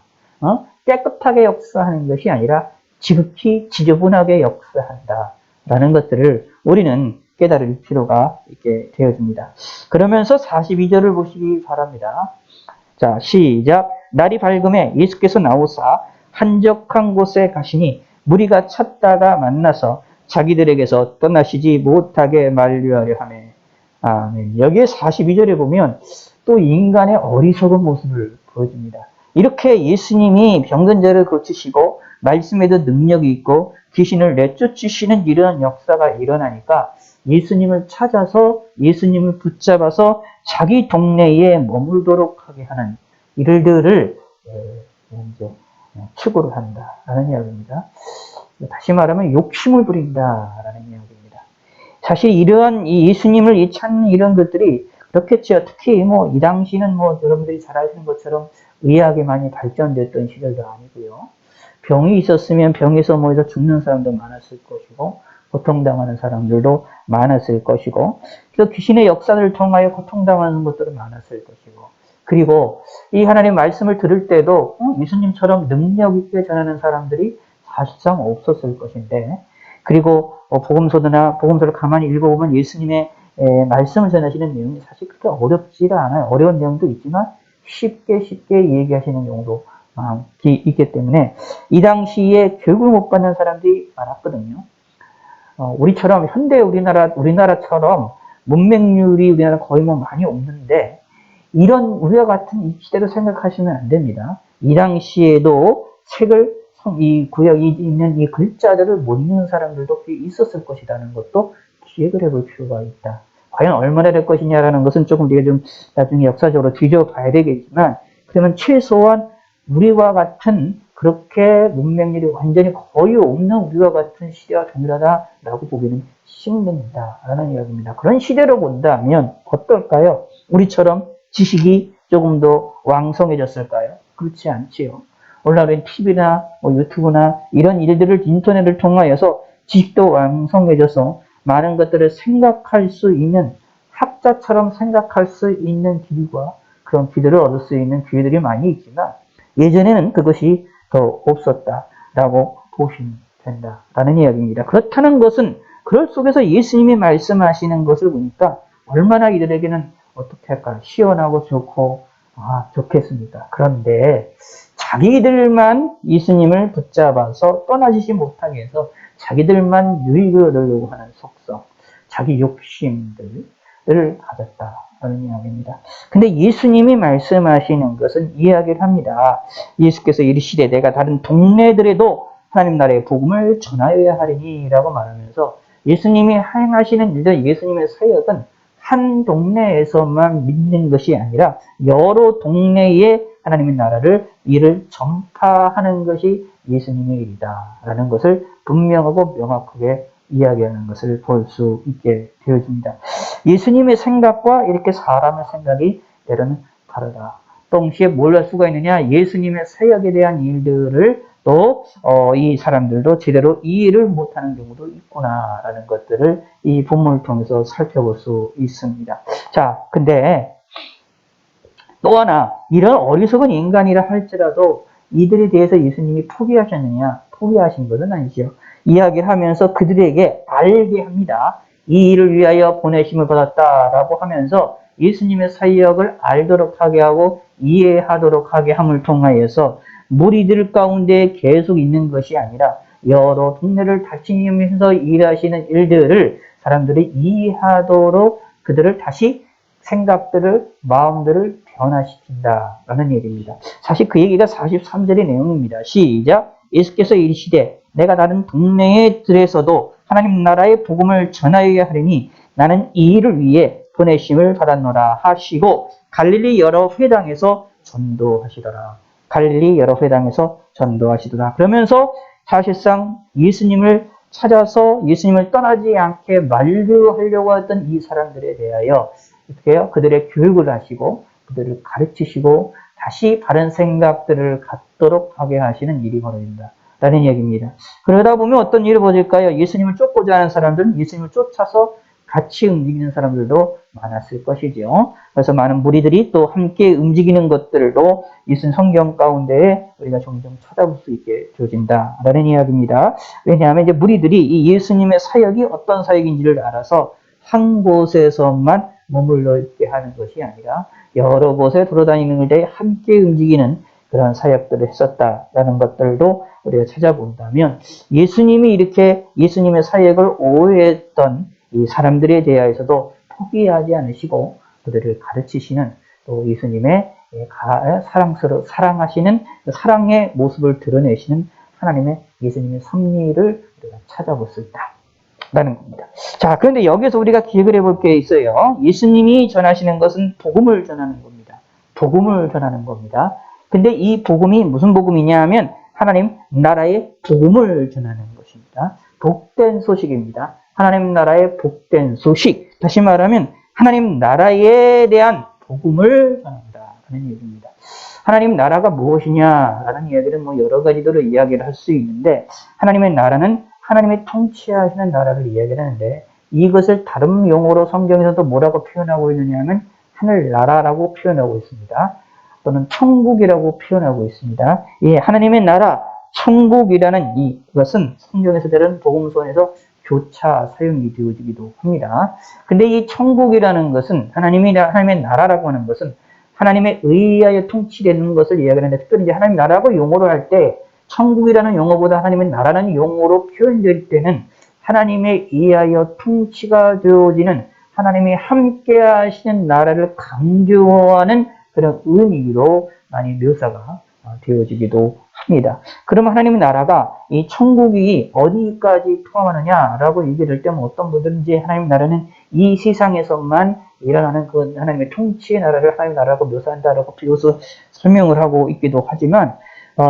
깨끗하게 역사하는 것이 아니라 지극히 지저분하게 역사한다. 라는 것들을 우리는 깨달을 필요가 있게 되어집니다. 그러면서 42절을 보시기 바랍니다. 자, 시작. 날이 밝음에 예수께서 나오사 한적한 곳에 가시니 무리가 찾다가 만나서 자기들에게서 떠나시지 못하게 만류하려 하매. 아멘. 여기에 42절에 보면 또 인간의 어리석은 모습을 보여줍니다. 이렇게 예수님이 병든자를 고치시고 말씀에도 능력이 있고 귀신을 내쫓으시는 이러한 역사가 일어나니까 예수님을 찾아서 예수님을 붙잡아서 자기 동네에 머물도록 하게 하는 일들을 이제 추구를 한다라는 이야기입니다. 다시 말하면 욕심을 부린다라는 이야기입니다. 사실 이러한 이 예수님을 찾는 이런 것들이 그렇겠죠. 특히 이 당시는 여러분들이 잘 아시는 것처럼 의학이 많이 발전됐던 시절도 아니고요. 병이 있었으면 병에서 모여서 죽는 사람도 많았을 것이고 고통당하는 사람들도 많았을 것이고 또 귀신의 역사를 통하여 고통당하는 것들도 많았을 것이고 그리고 이 하나님의 말씀을 들을 때도 예수님처럼 능력 있게 전하는 사람들이 사실상 없었을 것인데 그리고 복음서를 가만히 읽어보면 예수님의 말씀을 전하시는 내용이 사실 그렇게 어렵지가 않아요. 어려운 내용도 있지만 쉽게 얘기하시는 경우도 있기 때문에 이 당시에 교육을 못 받는 사람들이 많았거든요. 우리처럼 현대 우리나라처럼 문맹률이 우리나라 거의 많이 없는데 이런 우리와 같은 이 시대로 생각하시면 안 됩니다. 이 당시에도 이 구약이 있는 이 글자들을 못 읽는 사람들도 있었을 것이라는 것도 기획을 해볼 필요가 있다. 과연 얼마나 될 것이냐라는 것은 조금 우리가 좀 나중에 역사적으로 뒤져봐야 되겠지만 그러면 최소한 우리와 같은 그렇게 문맹률이 완전히 거의 없는 우리와 같은 시대와 동일하다라고 보기는 힘든다라는 이야기입니다. 그런 시대로 본다면 어떨까요? 우리처럼 지식이 조금 더 왕성해졌을까요? 그렇지 않지요. 오늘날은 TV나 유튜브나 이런 일들을 인터넷을 통하여서 지식도 왕성해져서 많은 것들을 생각할 수 있는 학자처럼 생각할 수 있는 길과 그런 기회를 얻을 수 있는 기회들이 많이 있지만 예전에는 그것이 더 없었다라고 보시면 된다라는 이야기입니다. 그렇다는 것은 그럴 속에서 예수님이 말씀하시는 것을 보니까 얼마나 이들에게는 어떻게 할까요? 시원하고 좋고 좋겠습니다. 그런데 자기들만 예수님을 붙잡아서 떠나지지 못하게 해서 자기들만 유익을 얻으려고 하는 속성, 자기 욕심들을 가졌다라는 이야기입니다. 근데 예수님이 말씀하시는 것은 이야기를 합니다. 예수께서 이르시되 내가 다른 동네들에도 하나님 나라의 복음을 전하여야 하리니 라고 말하면서 예수님이 행하시는 일들, 예수님의 사역은 한 동네에서만 믿는 것이 아니라 여러 동네에 하나님의 나라를 일을 전파하는 것이 예수님의 일이다 라는 것을 분명하고 명확하게 이야기하는 것을 볼 수 있게 되어집니다. 예수님의 생각과 이렇게 사람의 생각이 때로는 다르다. 동시에 뭘 할 수가 있느냐? 예수님의 사역에 대한 일들을 또 이 사람들도 제대로 이해를 못하는 경우도 있구나라는 것들을 이 본문을 통해서 살펴볼 수 있습니다. 자, 근데 또 하나 이런 어리석은 인간이라 할지라도 이들에 대해서 예수님이 포기하셨느냐? 포기하신 것은 아니죠. 이야기를 하면서 그들에게 알게 합니다. 이 일을 위하여 보내심을 받았다라고 하면서 예수님의 사역을 알도록 하게 하고 이해하도록 하게 함을 통하여서 무리들 가운데 계속 있는 것이 아니라 여러 동네를 다니면서 일하시는 일들을 사람들이 이해하도록 그들을 다시 생각들을, 마음들을 변화시킨다라는 얘기입니다. 사실 그 얘기가 43절의 내용입니다. 시작. 예수께서 이르시되 내가 다른 동네에 들에서도 하나님 나라의 복음을 전하여야 하리니 나는 이 일을 위해 보내심을 받았노라 하시고 갈릴리 여러 회당에서 전도하시더라. 갈릴리 여러 회당에서 전도하시더라. 그러면서 사실상 예수님을 찾아서 예수님을 떠나지 않게 만류하려고 했던 이 사람들에 대하여 어떻게 해요? 그들의 교육을 하시고 그들을 가르치시고 다시 바른 생각들을 갖도록 하게 하시는 일이 벌어진다. 라는 얘기입니다. 그러다 보면 어떤 일이 벌어질까요? 예수님을 쫓고자 하는 사람들은 예수님을 쫓아서 같이 움직이는 사람들도 많았을 것이죠. 그래서 많은 무리들이 또 함께 움직이는 것들도 예수님 성경 가운데에 우리가 종종 찾아볼 수 있게 되어진다라는 이야기입니다. 왜냐하면 이제 무리들이 이 예수님의 사역이 어떤 사역인지를 알아서 한 곳에서만 머물러 있게 하는 것이 아니라 여러 곳에 돌아다니는 데 함께 움직이는 그런 사역들을 했었다라는 것들도 우리가 찾아본다면 예수님이 이렇게 예수님의 사역을 오해했던 이 사람들에 대하여서도 포기하지 않으시고 그들을 가르치시는 또 예수님의 사랑하시는 사랑의 모습을 드러내시는 하나님의 예수님의 섭리를 우리가 찾아볼 수 있다라는 겁니다. 자, 그런데 여기서 우리가 기억을 해볼 게 있어요. 예수님이 전하시는 것은 복음을 전하는 겁니다. 복음을 전하는 겁니다. 근데 이 복음이 무슨 복음이냐 하면 하나님 나라의 복음을 전하는 것입니다. 복된 소식입니다. 하나님 나라의 복된 소식. 다시 말하면 하나님 나라에 대한 복음을 전한다는 얘기입니다. 하나님 나라가 무엇이냐라는 이야기는 뭐 여러 가지로 이야기를 할 수 있는데 하나님의 나라는 하나님의 통치하시는 나라를 이야기를 하는데 이것을 다른 용어로 성경에서도 뭐라고 표현하고 있느냐 하면 하늘나라라고 표현하고 있습니다. 또는 천국이라고 표현하고 있습니다. 예, 하나님의 나라, 천국이라는 이것은 성경에서 다른 복음서에서 교차 사용이 되어지기도 합니다. 근데 이 천국이라는 것은 하나님의 나라라고 하는 것은 하나님의 의하에 통치되는 것을 이야기하는데 특별히 이제 하나님 나라라고 용어를 할 때 천국이라는 용어보다 하나님의 나라라는 용어로 표현될 때는 하나님의 의하여 통치가 되어지는 하나님이 함께 하시는 나라를 강조하는 그런 의미로 많이 묘사가 되어지기도 합니다. 그러면 하나님의 나라가 이 천국이 어디까지 포함하느냐라고 얘기를 할 때는 어떤 분들은 이제 하나님의 나라는 이 세상에서만 일어나는 그 하나님의 통치의 나라를 하나님의 나라라고 묘사한다라고 비로소 설명을 하고 있기도 하지만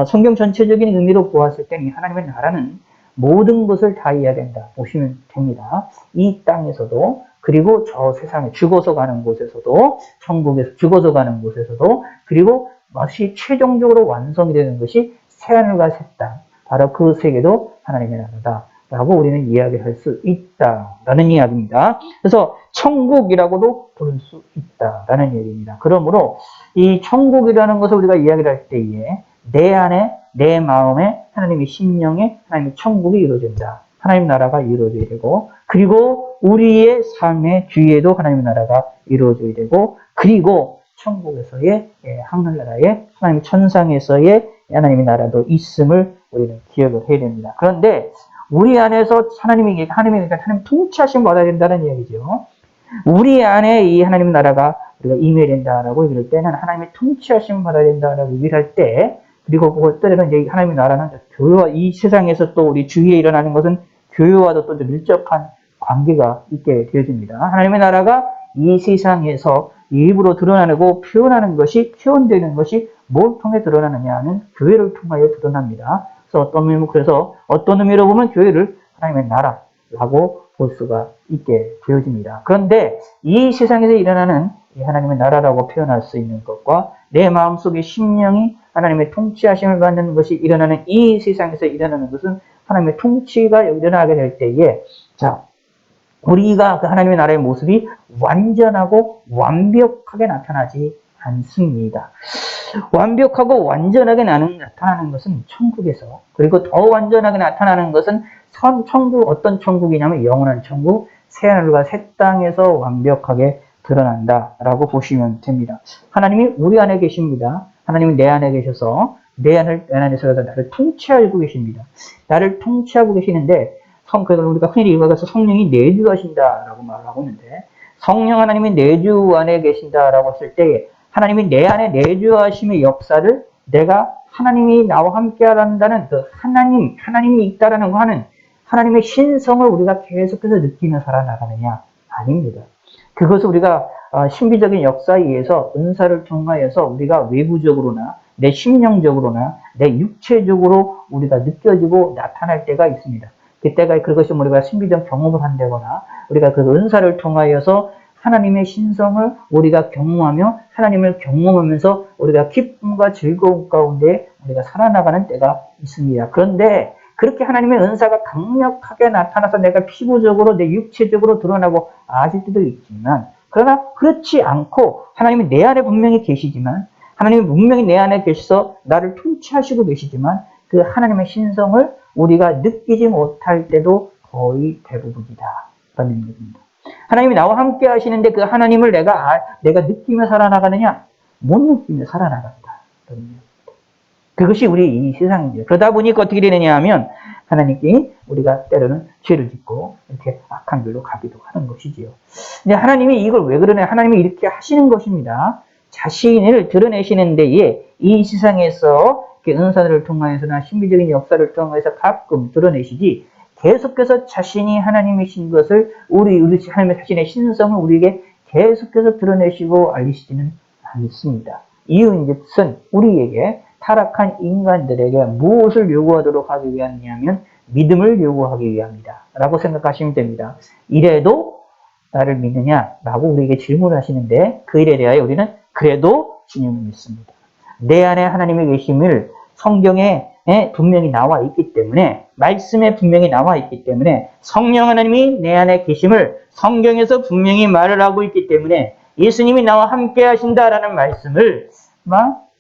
성경 전체적인 의미로 보았을 때는 하나님의 나라는 모든 것을 다 이야기한다 보시면 됩니다. 이 땅에서도 그리고 저 세상에 죽어서 가는 곳에서도 천국에서 죽어서 가는 곳에서도 그리고 마치 최종적으로 완성이 되는 것이 새하늘과 새 땅 바로 그 세계도 하나님의 나라다 라고 우리는 이야기할 수 있다라는 이야기입니다. 그래서 천국이라고도 부를 수 있다라는 얘기입니다. 그러므로 이 천국이라는 것을 우리가 이야기를 할 때에 내 안에 내 마음에 하나님의 심령에 하나님의 천국이 이루어진다. 하나님 나라가 이루어져야 되고 그리고 우리의 삶의 뒤에도 하나님의 나라가 이루어져야 되고 그리고 천국에서의 하늘나라의 하나님의 천상에서의 하나님의 나라도 있음을 우리는 기억을 해야 됩니다. 그런데 우리 안에서 하나님 통치하심 받아야 된다는 이야기죠. 우리 안에 이 하나님 나라가 우리가 임해야 된다라고 얘기할 때는 하나님의 통치하심 받아야 된다라고 얘기를 할 때 그리고 그걸 때로는 이제 하나님의 나라는 교회와 이 세상에서 또 우리 주위에 일어나는 것은 교회와도 또 밀접한 관계가 있게 되어집니다. 하나님의 나라가 이 세상에서 일부러 드러나고 표현되는 것이 뭘 통해 드러나느냐 하면 교회를 통하여 드러납니다. 그래서 어떤 의미로 보면 교회를 하나님의 나라라고 볼 수가 있게 되어집니다. 그런데 이 세상에서 일어나는 하나님의 나라라고 표현할 수 있는 것과 내 마음속의 심령이 하나님의 통치하심을 받는 것이 일어나는 이 세상에서 일어나는 것은 하나님의 통치가 일어나게 될 때에 우리가 그 하나님의 나라의 모습이 완전하고 완벽하게 나타나지 않습니다. 완벽하고 완전하게 나타나는 것은 천국에서 그리고 더 완전하게 나타나는 것은 천국 어떤 천국이냐면 영원한 천국 새하늘과 새 땅에서 완벽하게 드러난다라고 보시면 됩니다. 하나님이 우리 안에 계십니다. 하나님이 내 안에 계셔서 내 안에서 나를 통치하고 계십니다. 나를 통치하고 계시는데 그걸 우리가 흔히 읽어서 성령이 내주하신다라고 말을 하고 있는데 성령 하나님이 내주 안에 계신다라고 했을 때 하나님이 내 안에 내주하심의 역사를 내가 하나님이 나와 함께 한다는 그 하나님이 있다라는 거 하는 하나님의 신성을 우리가 계속해서 느끼며 살아나가느냐? 아닙니다. 그것을 우리가 신비적인 역사에 의해서 은사를 통하여서 우리가 외부적으로나 내 심령적으로나 내 육체적으로 우리가 느껴지고 나타날 때가 있습니다. 그때가 그것이 우리가 신비적 경험을 한다거나 우리가 그 은사를 통하여서 하나님의 신성을 우리가 경험하며 하나님을 경험하면서 우리가 기쁨과 즐거움 가운데 우리가 살아나가는 때가 있습니다. 그런데 그렇게 하나님의 은사가 강력하게 나타나서 내가 피부적으로 내 육체적으로 드러나고 아실 때도 있지만 그러나 그렇지 않고 하나님이 내 안에 분명히 계시지만 하나님이 분명히 내 안에 계셔서 나를 통치하시고 계시지만 그 하나님의 신성을 우리가 느끼지 못할 때도 거의 대부분이다 라는 얘기입니다. 하나님이 나와 함께 하시는데 그 하나님을 내가 느끼며 살아나가느냐? 못 느끼며 살아나간다. 그것이 우리 이 세상입니다. 그러다 보니까 어떻게 되느냐 하면 하나님께 우리가 때로는 죄를 짓고 이렇게 악한 길로 가기도 하는 것이지요. 근데 하나님이 이걸 왜 그러냐? 하나님이 이렇게 하시는 것입니다. 자신을 드러내시는 데에 이 세상에서 은사를 통하여서나 신비적인 역사를 통해서 가끔 드러내시지 계속해서 자신이 하나님이신 것을 우리 하나님의 자신의 신성을 우리에게 계속해서 드러내시고 알리시지는 않습니다. 이유는 우리에게 타락한 인간들에게 무엇을 요구하도록 하기 위함이냐면 믿음을 요구하기 위함이다 라고 생각하시면 됩니다. 이래도 나를 믿느냐? 라고 우리에게 질문하시는데 그 일에 대하여 우리는 그래도 주님을 믿습니다. 내 안에 하나님의 계심을 성경에 분명히 나와 있기 때문에 말씀에 분명히 나와 있기 때문에 성령 하나님이 내 안에 계심을 성경에서 분명히 말을 하고 있기 때문에 예수님이 나와 함께 하신다라는 말씀을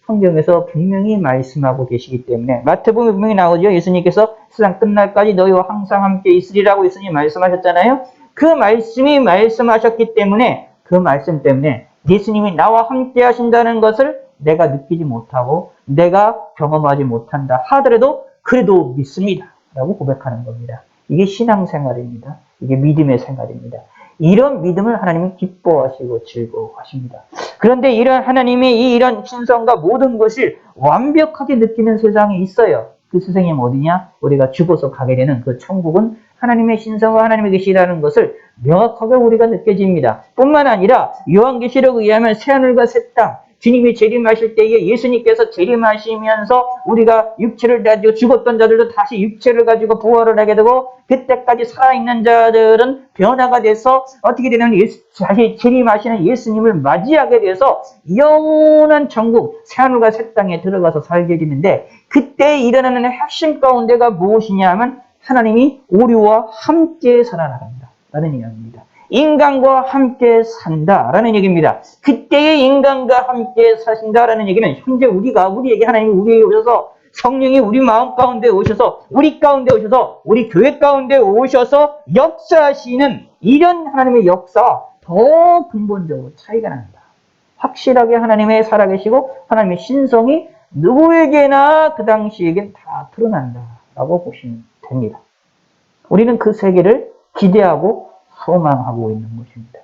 성경에서 분명히 말씀하고 계시기 때문에 마태복음에 분명히 나오죠. 예수님께서 세상 끝날까지 너희와 항상 함께 있으리라고 예수님이 말씀하셨잖아요. 그 말씀이 말씀하셨기 때문에 그 말씀 때문에 예수님이 나와 함께 하신다는 것을 내가 느끼지 못하고 내가 경험하지 못한다 하더라도 그래도 믿습니다 라고 고백하는 겁니다. 이게 신앙생활입니다. 이게 믿음의 생활입니다. 이런 믿음을 하나님은 기뻐하시고 즐거워하십니다. 그런데 이런 하나님의 이런 신성과 모든 것을 완벽하게 느끼는 세상이 있어요. 그 세상이 어디냐? 우리가 죽어서 가게 되는 그 천국은 하나님의 신성과 하나님의 계시라는 것을 명확하게 우리가 느껴집니다. 뿐만 아니라 요한계시록에 의하면 새하늘과 새 땅, 주님이 재림하실 때에 예수님께서 재림하시면서 우리가 육체를 가지고 죽었던 자들도 다시 육체를 가지고 부활을 하게 되고 그때까지 살아있는 자들은 변화가 돼서 어떻게 되냐면 다시 재림하시는 예수님을 맞이하게 돼서 영원한 천국 새하늘과 새 땅에 들어가서 살게 되는데 그때 일어나는 핵심 가운데가 무엇이냐 하면 하나님이 우리와 함께 살아나간다 라는 이야기입니다. 인간과 함께 산다라는 얘기입니다. 그때의 인간과 함께 사신다라는 얘기는 현재 우리에게 하나님이 우리에게 오셔서 성령이 우리 마음 가운데 오셔서 우리 가운데 오셔서 우리 교회 가운데 오셔서 역사하시는 이런 하나님의 역사와 더 근본적으로 차이가 난다. 확실하게 하나님의 살아계시고 하나님의 신성이 누구에게나 그 당시에겐 다 드러난다라고 보시면 됩니다. 우리는 그 세계를 기대하고 소망하고 있는 것입니다.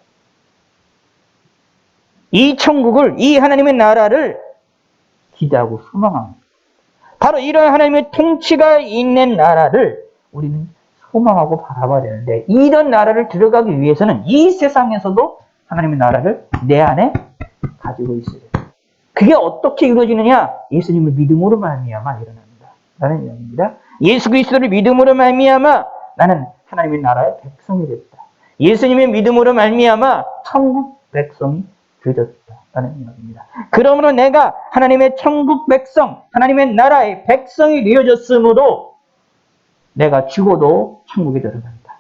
이 천국을, 이 하나님의 나라를 기대하고 소망합니다. 바로 이런 하나님의 통치가 있는 나라를 우리는 소망하고 바라봐야 되는데 이런 나라를 들어가기 위해서는 이 세상에서도 하나님의 나라를 내 안에 가지고 있어야 돼요. 그게 어떻게 이루어지느냐? 예수님을 믿음으로 말미암아 일어납니다. 라는 이야기입니다. 예수 그리스도를 믿음으로 말미암아 나는 하나님의 나라의 백성이 됐다. 예수님의 믿음으로 말미암아 천국 백성이 되었다라는 이야기입니다. 그러므로 내가 하나님의 천국 백성, 하나님의 나라의 백성이 되어졌으므로 내가 죽어도 천국에 들어간다.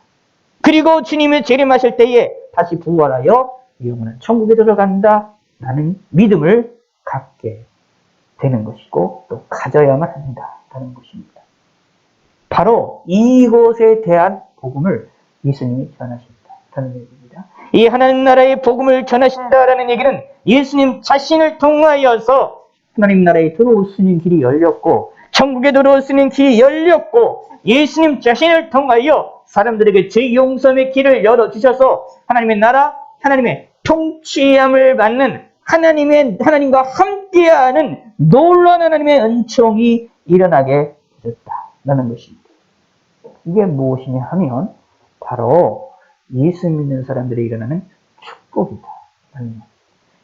그리고 주님이 재림하실 때에 다시 부활하여 영원한 천국에 들어간다. 라는 믿음을 갖게 되는 것이고 또 가져야만 한다라는 것입니다. 바로 이것에 대한 복음을 예수님이 전하신다. 라는 얘기입니다. 이 하나님 나라의 복음을 전하신다라는 얘기는 예수님 자신을 통하여서 하나님 나라에 들어올 수 있는 길이 열렸고 천국에 들어올 수 있는 길이 열렸고 예수님 자신을 통하여 사람들에게 제 용서의 길을 열어주셔서 하나님의 나라, 하나님의 통치함을 받는 하나님과 함께하는 놀라운 하나님의 은총이 일어나게 됐다라는 것입니다. 이게 무엇이냐 하면 바로 예수 믿는 사람들이 일어나는 축복이다.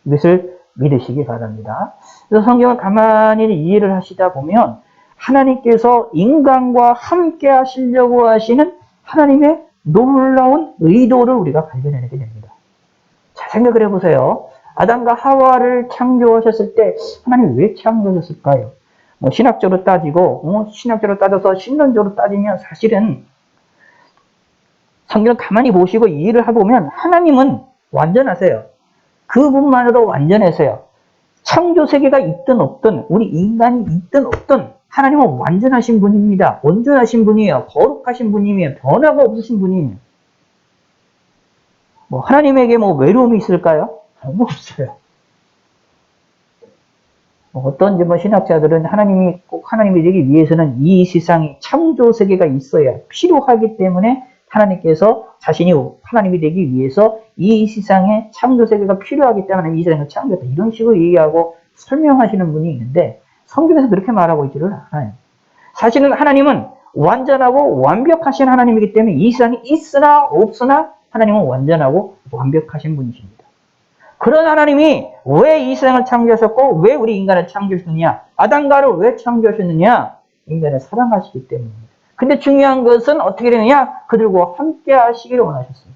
이것을 믿으시기 바랍니다. 그래서 성경을 가만히 이해를 하시다 보면 하나님께서 인간과 함께 하시려고 하시는 하나님의 놀라운 의도를 우리가 발견해내게 됩니다. 자, 생각을 해보세요. 아담과 하와를 창조하셨을 때 하나님이 왜 창조하셨을까요? 신학적으로 따지고, 신학적으로 따져서 신론적으로 따지면 사실은 성경을 가만히 보시고 이해를 해보면 하나님은 완전하세요. 그분만으로 완전하세요. 창조 세계가 있든 없든 우리 인간이 있든 없든 하나님은 완전하신 분입니다. 온전하신 분이에요. 거룩하신 분이에요. 변화가 없으신 분이에요. 하나님에게 외로움이 있을까요? 없어요. 어떤 신학자들은 하나님이 되기 위해서는 이 세상이 창조 세계가 있어야 필요하기 때문에 하나님께서 자신이 하나님이 되기 위해서 이 세상에 창조 세계가 필요하기 때문에 이 세상을 창조했다. 이런 식으로 얘기하고 설명하시는 분이 있는데 성경에서 그렇게 말하고 있지를 않아요. 사실은 하나님은 완전하고 완벽하신 하나님이기 때문에 이 세상이 있으나 없으나 하나님은 완전하고 완벽하신 분이십니다. 그런 하나님이 왜 이 세상을 창조하셨고 왜 우리 인간을 창조하셨느냐? 아담과를 왜 창조하셨느냐? 인간을 사랑하시기 때문입니다. 근데 중요한 것은 어떻게 되느냐? 그들과 함께 하시기를 원하셨습니다.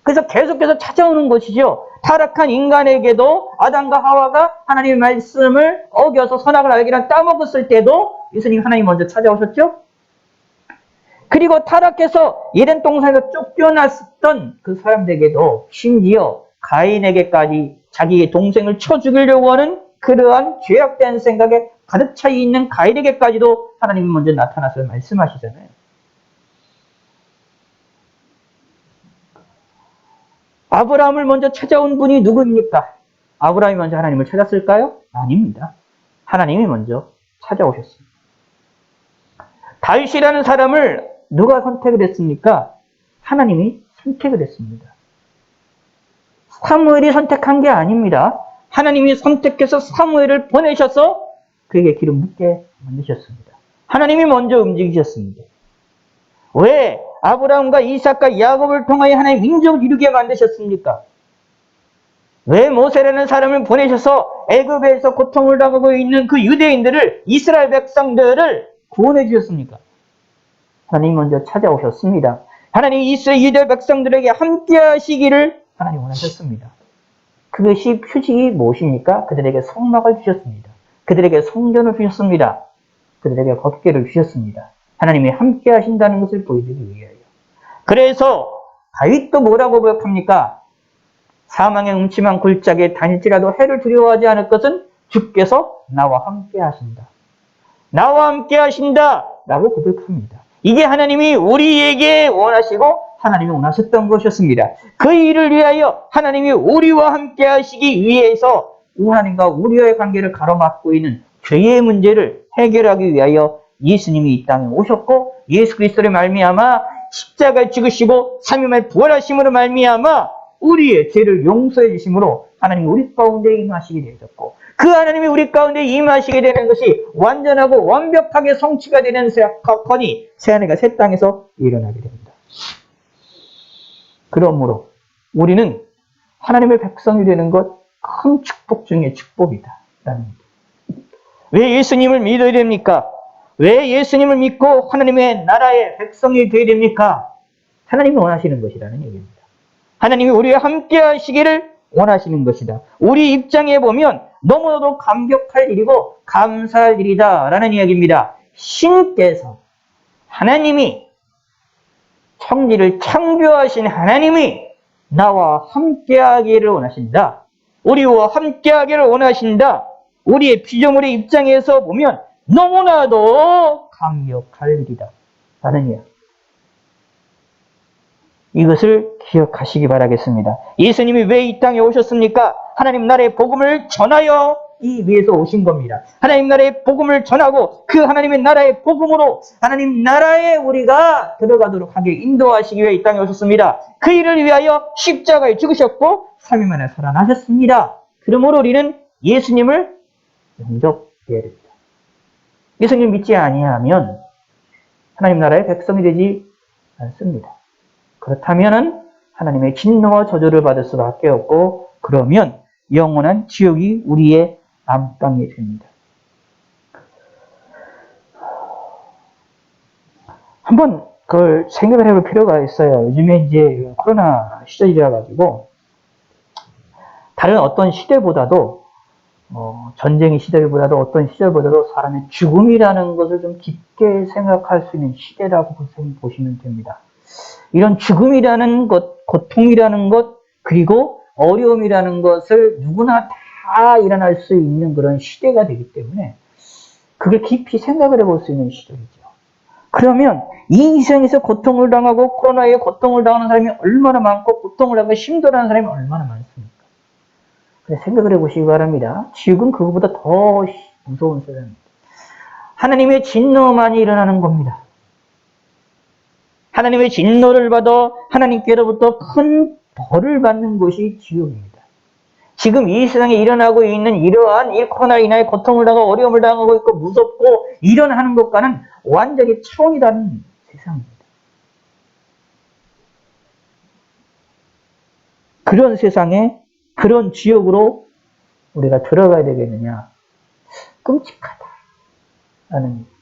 그래서 계속해서 찾아오는 것이죠. 타락한 인간에게도 아담과 하와가 하나님의 말씀을 어겨서 선악을 알기를 따먹었을 때도 예수님 하나님 먼저 찾아오셨죠? 그리고 타락해서 에덴 동산에서 쫓겨났던 그 사람들에게도 심지어 가인에게까지 자기의 동생을 쳐 죽이려고 하는 그러한 죄악된 생각에 가득 차 있는 가인에게까지도 하나님이 먼저 나타나서 말씀하시잖아요. 아브라함을 먼저 찾아온 분이 누구입니까? 아브라함이 먼저 하나님을 찾았을까요? 아닙니다. 하나님이 먼저 찾아오셨습니다. 다윗이라는 사람을 누가 선택을 했습니까? 하나님이 선택을 했습니다. 사무엘이 선택한 게 아닙니다. 하나님이 선택해서 사무엘을 보내셔서 그에게 기름 붓게 만드셨습니다. 하나님이 먼저 움직이셨습니다. 왜 아브라함과 이삭과 야곱을 통하여 하나님 민족을 이루게 만드셨습니까? 왜 모세라는 사람을 보내셔서 애굽에서 고통을 당하고 있는 그 유대인들을 이스라엘 백성들을 구원해 주셨습니까? 하나님이 먼저 찾아오셨습니다. 하나님이 이스라엘 유대 백성들에게 함께 하시기를 하나님 원하셨습니다. 그것이 표징이 무엇입니까? 그들에게 성막을 주셨습니다. 그들에게 성전을 주셨습니다. 그들에게 법궤를 주셨습니다. 하나님이 함께 하신다는 것을 보여주기 위하여. 그래서 다윗도 뭐라고 고백합니까? 사망의 음침한 굴짝에 다닐지라도 해를 두려워하지 않을 것은 주께서 나와 함께 하신다. 나와 함께 하신다 라고 고백합니다. 이게 하나님이 우리에게 원하시고 하나님이 원하셨던 것이었습니다. 그 일을 위하여 하나님이 우리와 함께 하시기 위해서 하나님과 우리와의 관계를 가로막고 있는 죄의 문제를 해결하기 위하여 예수님이 이 땅에 오셨고 예수 그리스도를 말미암아 십자가에 죽으시고 3일 만에 부활하심으로 말미암아 우리의 죄를 용서해 주심으로 하나님이 우리 가운데 임하시게 되셨고 그 하나님이 우리 가운데 임하시게 되는 것이 완전하고 완벽하게 성취가 되는 사건이 새하늘과 새 땅에서 일어나게 됩니다. 그러므로 우리는 하나님의 백성이 되는 것 큰 축복 중에 축복이다. 왜 예수님을 믿어야 됩니까? 왜 예수님을 믿고 하나님의 나라의 백성이 되어야 됩니까? 하나님이 원하시는 것이라는 얘기입니다. 하나님이 우리와 함께 하시기를 원하시는 것이다. 우리 입장에 보면 너무나도 감격할 일이고 감사할 일이다 라는 이야기입니다. 신께서 하나님이 천지를 창조하신 하나님이 나와 함께 하기를 원하신다. 우리와 함께 하기를 원하신다. 우리의 피조물의 입장에서 보면 너무나도 감격할 일이다 라는 이야기. 이것을 기억하시기 바라겠습니다. 예수님이 왜 이 땅에 오셨습니까? 하나님 나라의 복음을 전하여 전하기 위해서 오신 겁니다. 하나님 나라의 복음을 전하고 그 하나님의 나라의 복음으로 하나님 나라에 우리가 들어가도록 하게 인도하시기 위해 이 땅에 오셨습니다. 그 일을 위하여 십자가에 죽으셨고 3일 만에 살아나셨습니다. 그러므로 우리는 예수님을 영접해야 됩니다. 예수님 믿지 아니하면 하나님 나라의 백성이 되지 않습니다. 그렇다면 하나님의 진노와 저주를 받을 수밖에 없고 그러면 영원한 지옥이 우리의 안방이 됩니다. 한번 그걸 생각을 해볼 필요가 있어요. 요즘에 이제 코로나 시절이라 가지고 다른 어떤 시대보다도 전쟁의 시대보다도 어떤 시절보다도 사람의 죽음이라는 것을 좀 깊게 생각할 수 있는 시대라고 보시면 됩니다. 이런 죽음이라는 것, 고통이라는 것, 그리고 어려움이라는 것을 누구나 다 일어날 수 있는 그런 시대가 되기 때문에 그걸 깊이 생각을 해볼 수 있는 시절이죠. 그러면 이 세상에서 고통을 당하고 코로나에 고통을 당하는 사람이 얼마나 많고 고통을 당하고 힘들어하는 사람이 얼마나 많습니까? 생각을 해보시기 바랍니다. 지옥은 그것보다 더 무서운 세상입니다. 하나님의 진노만이 일어나는 겁니다. 하나님의 진노를 받아 하나님께로부터 큰 벌을 받는 곳이 지옥입니다. 지금 이 세상에 일어나고 있는 이러한 이 코로나 인하여 고통을 당하고 어려움을 당하고 있고 무섭고 일어나는 것과는 완전히 차원이 다른 세상입니다. 그런 세상에 그런 지옥으로 우리가 들어가야 되겠느냐? 끔찍하다라는 얘기입니다.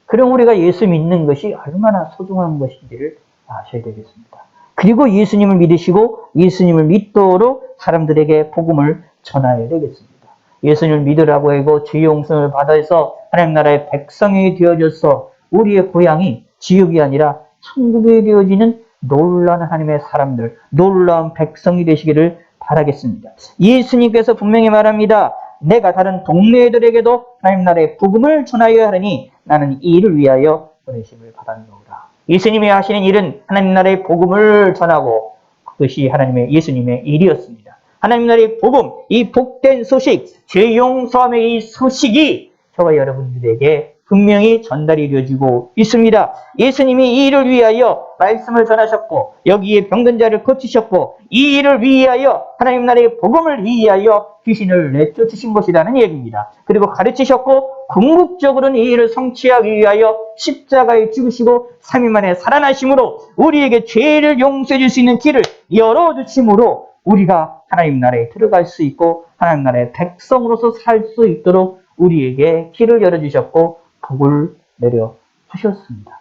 그럼 우리가 예수 믿는 것이 얼마나 소중한 것인지를 아셔야 되겠습니다. 그리고 예수님을 믿으시고 예수님을 믿도록 사람들에게 복음을 전하여야 되겠습니다. 예수님을 믿으라고 하고 죄 용서를 받아서 하나님 나라의 백성이 되어져서 우리의 고향이 지옥이 아니라 천국이 되어지는 놀라운 하나님의 사람들, 놀라운 백성이 되시기를 바라겠습니다. 예수님께서 분명히 말합니다. 내가 다른 동네들에게도 하나님 나라의 복음을 전하여야 하니 나는 이 일을 위하여 보내심을 받았노라. 예수님이 하시는 일은 하나님 나라의 복음을 전하고 그것이 예수님의 일이었습니다. 하나님 나라의 복음, 이 복된 소식, 죄 용서함의 이 소식이 저와 여러분들에게 분명히 전달이 되어지고 있습니다. 예수님이 이 일을 위하여 말씀을 전하셨고 여기에 병든 자를 고치셨고 이 일을 위하여 하나님 나라의 복음을 위하여 귀신을 내쫓으신 것이라는 얘기입니다. 그리고 가르치셨고 궁극적으로는 이 일을 성취하기 위하여 십자가에 죽으시고 3일 만에 살아나심으로 우리에게 죄를 용서해 줄 수 있는 길을 열어주심으로 우리가 하나님 나라에 들어갈 수 있고 하나님 나라의 백성으로서 살 수 있도록 우리에게 길을 열어주셨고 복을 내려주셨습니다.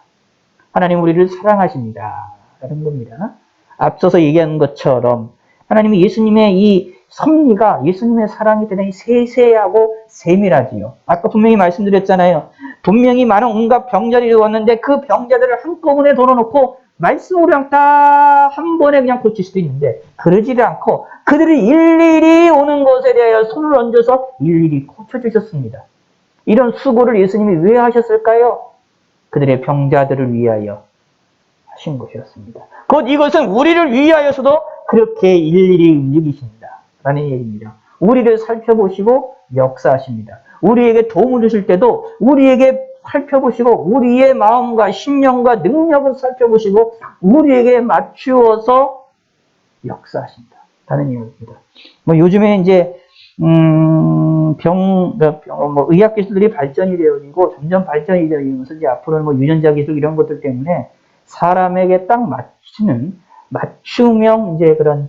하나님 우리를 사랑하십니다. 라는 겁니다. 앞서서 얘기한 것처럼 하나님이 예수님의 이 섭리가 예수님의 사랑이 대단히 세세하고 세밀하지요. 아까 분명히 말씀드렸잖아요. 분명히 많은 온갖 병자들이 왔는데 그 병자들을 한꺼번에 돌아놓고 말씀으로 그냥 딱 한 번에 그냥 고칠 수도 있는데 그러지를 않고 그들이 일일이 오는 것에 대하여 손을 얹어서 일일이 고쳐주셨습니다. 이런 수고를 예수님이 왜 하셨을까요? 그들의 병자들을 위하여 하신 것이었습니다. 곧 이것은 우리를 위하여서도 그렇게 일일이 움직이십니다. 라는 얘기입니다. 우리를 살펴보시고 역사하십니다. 우리에게 도움을 주실 때도 우리에게 살펴보시고 우리의 마음과 심령과 능력을 살펴보시고 우리에게 맞추어서 역사하십니다. 라는 얘기입니다. 요즘에 이제 의학 기술들이 발전이 되어지고 점점 발전이 되어지면서 이제 앞으로는 유전자 기술 이런 것들 때문에 사람에게 딱 맞추는 맞춤형 이제 그런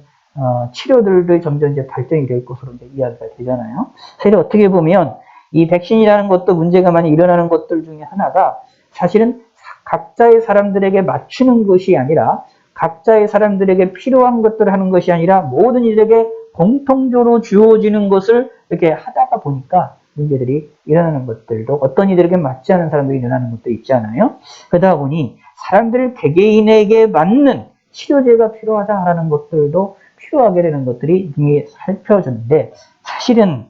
치료들도 점점 이제 발전이 될 것으로 이제 이야기가 되잖아요. 사실 어떻게 보면 이 백신이라는 것도 문제가 많이 일어나는 것들 중에 하나가 사실은 각자의 사람들에게 맞추는 것이 아니라 각자의 사람들에게 필요한 것들을 하는 것이 아니라 모든 이들에게 공통적으로 주어지는 것을 이렇게 하다가 보니까 문제들이 일어나는 것들도 어떤 이들에게 맞지 않은 사람들이 일어나는 것도 있잖아요. 그러다 보니 사람들 개개인에게 맞는 치료제가 필요하다라는 것들도 필요하게 되는 것들이 등에 살펴졌는데 사실은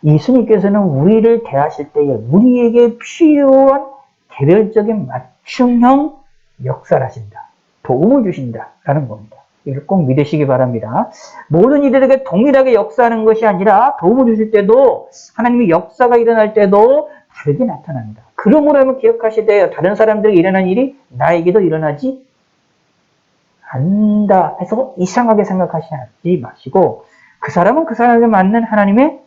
예수님께서는 우리를 대하실 때에 우리에게 필요한 개별적인 맞춤형 역사를 하신다. 도움을 주신다라는 겁니다. 이걸 꼭 믿으시기 바랍니다. 모든 이들에게 동일하게 역사하는 것이 아니라 도움을 주실 때도 하나님의 역사가 일어날 때도 다르게 나타납니다. 그러므로 한번 기억하시되 다른 사람들에게 일어난 일이 나에게도 일어나지 않는다 해서 이상하게 생각하시지 마시고 그 사람은 그 사람에게 맞는 하나님의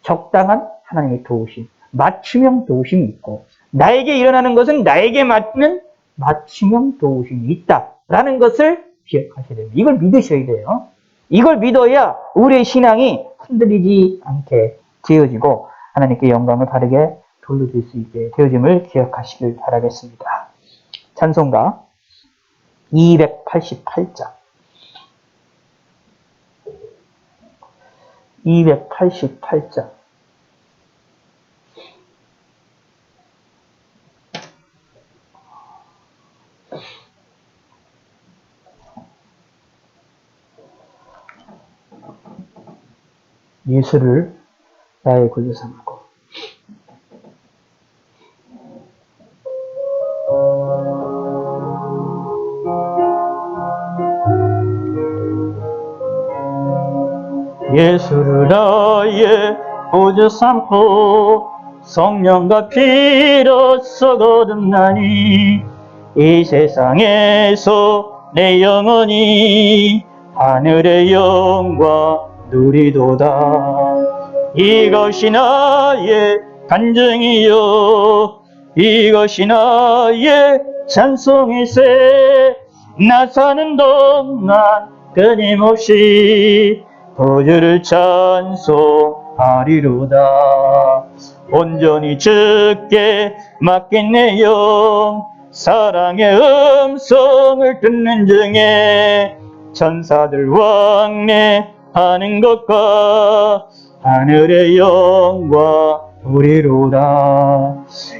적당한 하나님의 도우심, 맞춤형 도우심이 있고 나에게 일어나는 것은 나에게 맞는 맞춤형 도우심이 있다라는 것을 기억하셔야 됩니다. 이걸 믿으셔야 돼요. 이걸 믿어야 우리의 신앙이 흔들리지 않게 되어지고 하나님께 영광을 바르게 돌려줄 수 있게 되어짐을 기억하시길 바라겠습니다. 찬송가 288장 288장 예수를 나의 구주 삼고 예수를 나의 구주 삼고 성령과 피로써 거듭나니 이 세상에서 내 영혼이 하늘의 영광 누리도다. 이것이 나의 간증이요 이것이 나의 찬송일세. 나 사는 동안 끊임없이 구주를 찬송하리로다. 온전히 주께 맡긴 내 영 사랑의 음성을 듣는 중에 천사들 왕래하는 것과 하늘의 영광 우리로다.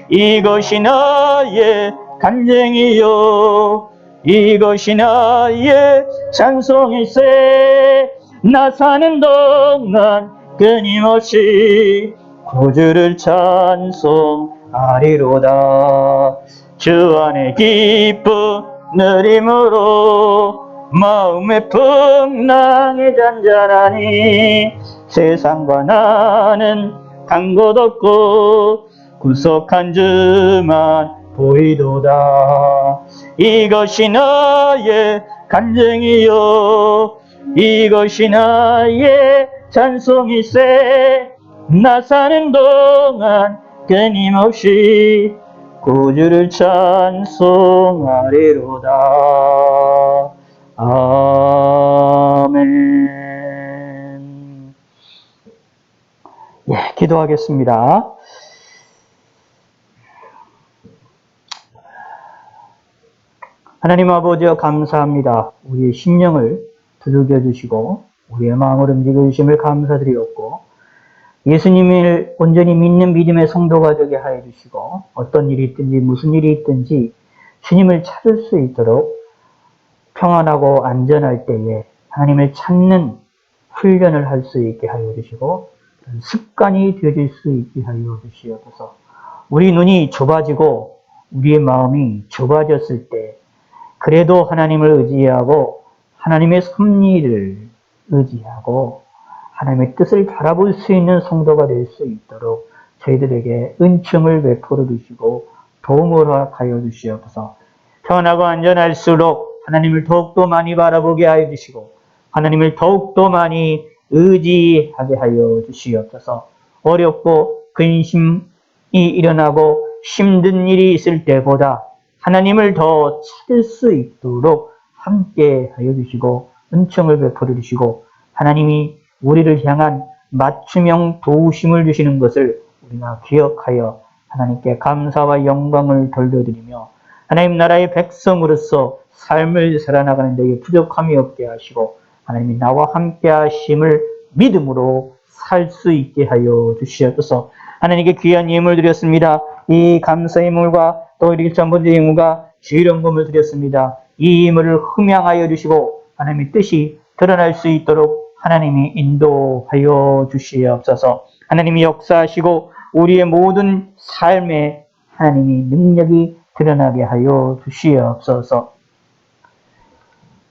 이것이 나의 간증이요 이것이 나의 찬송일세. 나 사는 동안 끊임없이 구주를 찬송하리로다. 주 안에 기쁨 누림으로 마음의 풍랑이 잔잔하니 세상과 나는 간 곳 없고 구속한 주만 보이도다. 이것이 나의 간증이요 이것이 나의 찬송일세. 나 사는 동안 끊임없이 구주를 찬송하리로다. 아멘. 예, 기도하겠습니다. 하나님 아버지여 감사합니다. 우리의 심령을 두들겨 주시고 우리의 마음을 움직여 주심을 감사드리옵고 예수님을 온전히 믿는 믿음의 성도가 되게 하여 주시고 어떤 일이 있든지 무슨 일이 있든지 주님을 찾을 수 있도록 평안하고 안전할 때에 하나님을 찾는 훈련을 할 수 있게 하여 주시고 습관이 되어질 수 있게 하여 주시옵소서. 우리 눈이 좁아지고 우리의 마음이 좁아졌을 때 그래도 하나님을 의지하고 하나님의 섭리를 의지하고 하나님의 뜻을 바라볼 수 있는 성도가 될 수 있도록 저희들에게 은총을 베풀어 주시고 도움을 허락하여 주시옵소서. 편하고 안전할수록 하나님을 더욱더 많이 바라보게 하여 주시고 하나님을 더욱더 많이 의지하게 하여 주시옵소서. 어렵고 근심이 일어나고 힘든 일이 있을 때보다 하나님을 더 찾을 수 있도록 함께 하여 주시고 은총을 베풀어 주시고 하나님이 우리를 향한 맞춤형 도우심을 주시는 것을 우리가 기억하여 하나님께 감사와 영광을 돌려드리며 하나님 나라의 백성으로서 삶을 살아나가는 데에 부족함이 없게 하시고 하나님이 나와 함께 하심을 믿음으로 살 수 있게 하여 주시옵소서. 하나님께 귀한 예물 드렸습니다. 이 감사의 예물과 또 이렇게 전번째 예물과 주일원금을 드렸습니다. 이 예물을 흠양하여 주시고 하나님의 뜻이 드러날 수 있도록 하나님이 인도하여 주시옵소서. 하나님이 역사하시고 우리의 모든 삶에 하나님이 능력이 드러나게 하여 주시옵소서.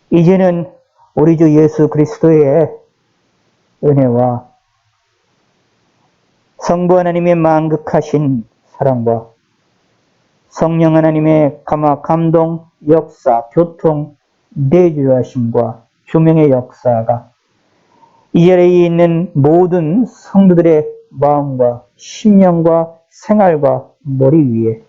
이제는 우리 주 예수 그리스도의 은혜와 성부 하나님의 만극하신 사랑과 성령 하나님의 감동, 역사, 교통, 내주하심과 조명의 역사가 이 자리에 있는 모든 성도들의 마음과 심령과 생활과 머리 위에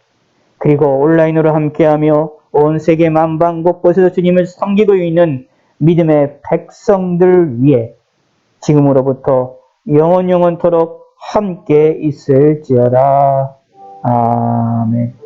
그리고 온라인으로 함께하며 온 세계 만방 곳곳에서 주님을 섬기고 있는 믿음의 백성들 위에 지금으로부터 영원토록 함께 있을지어다. 아멘.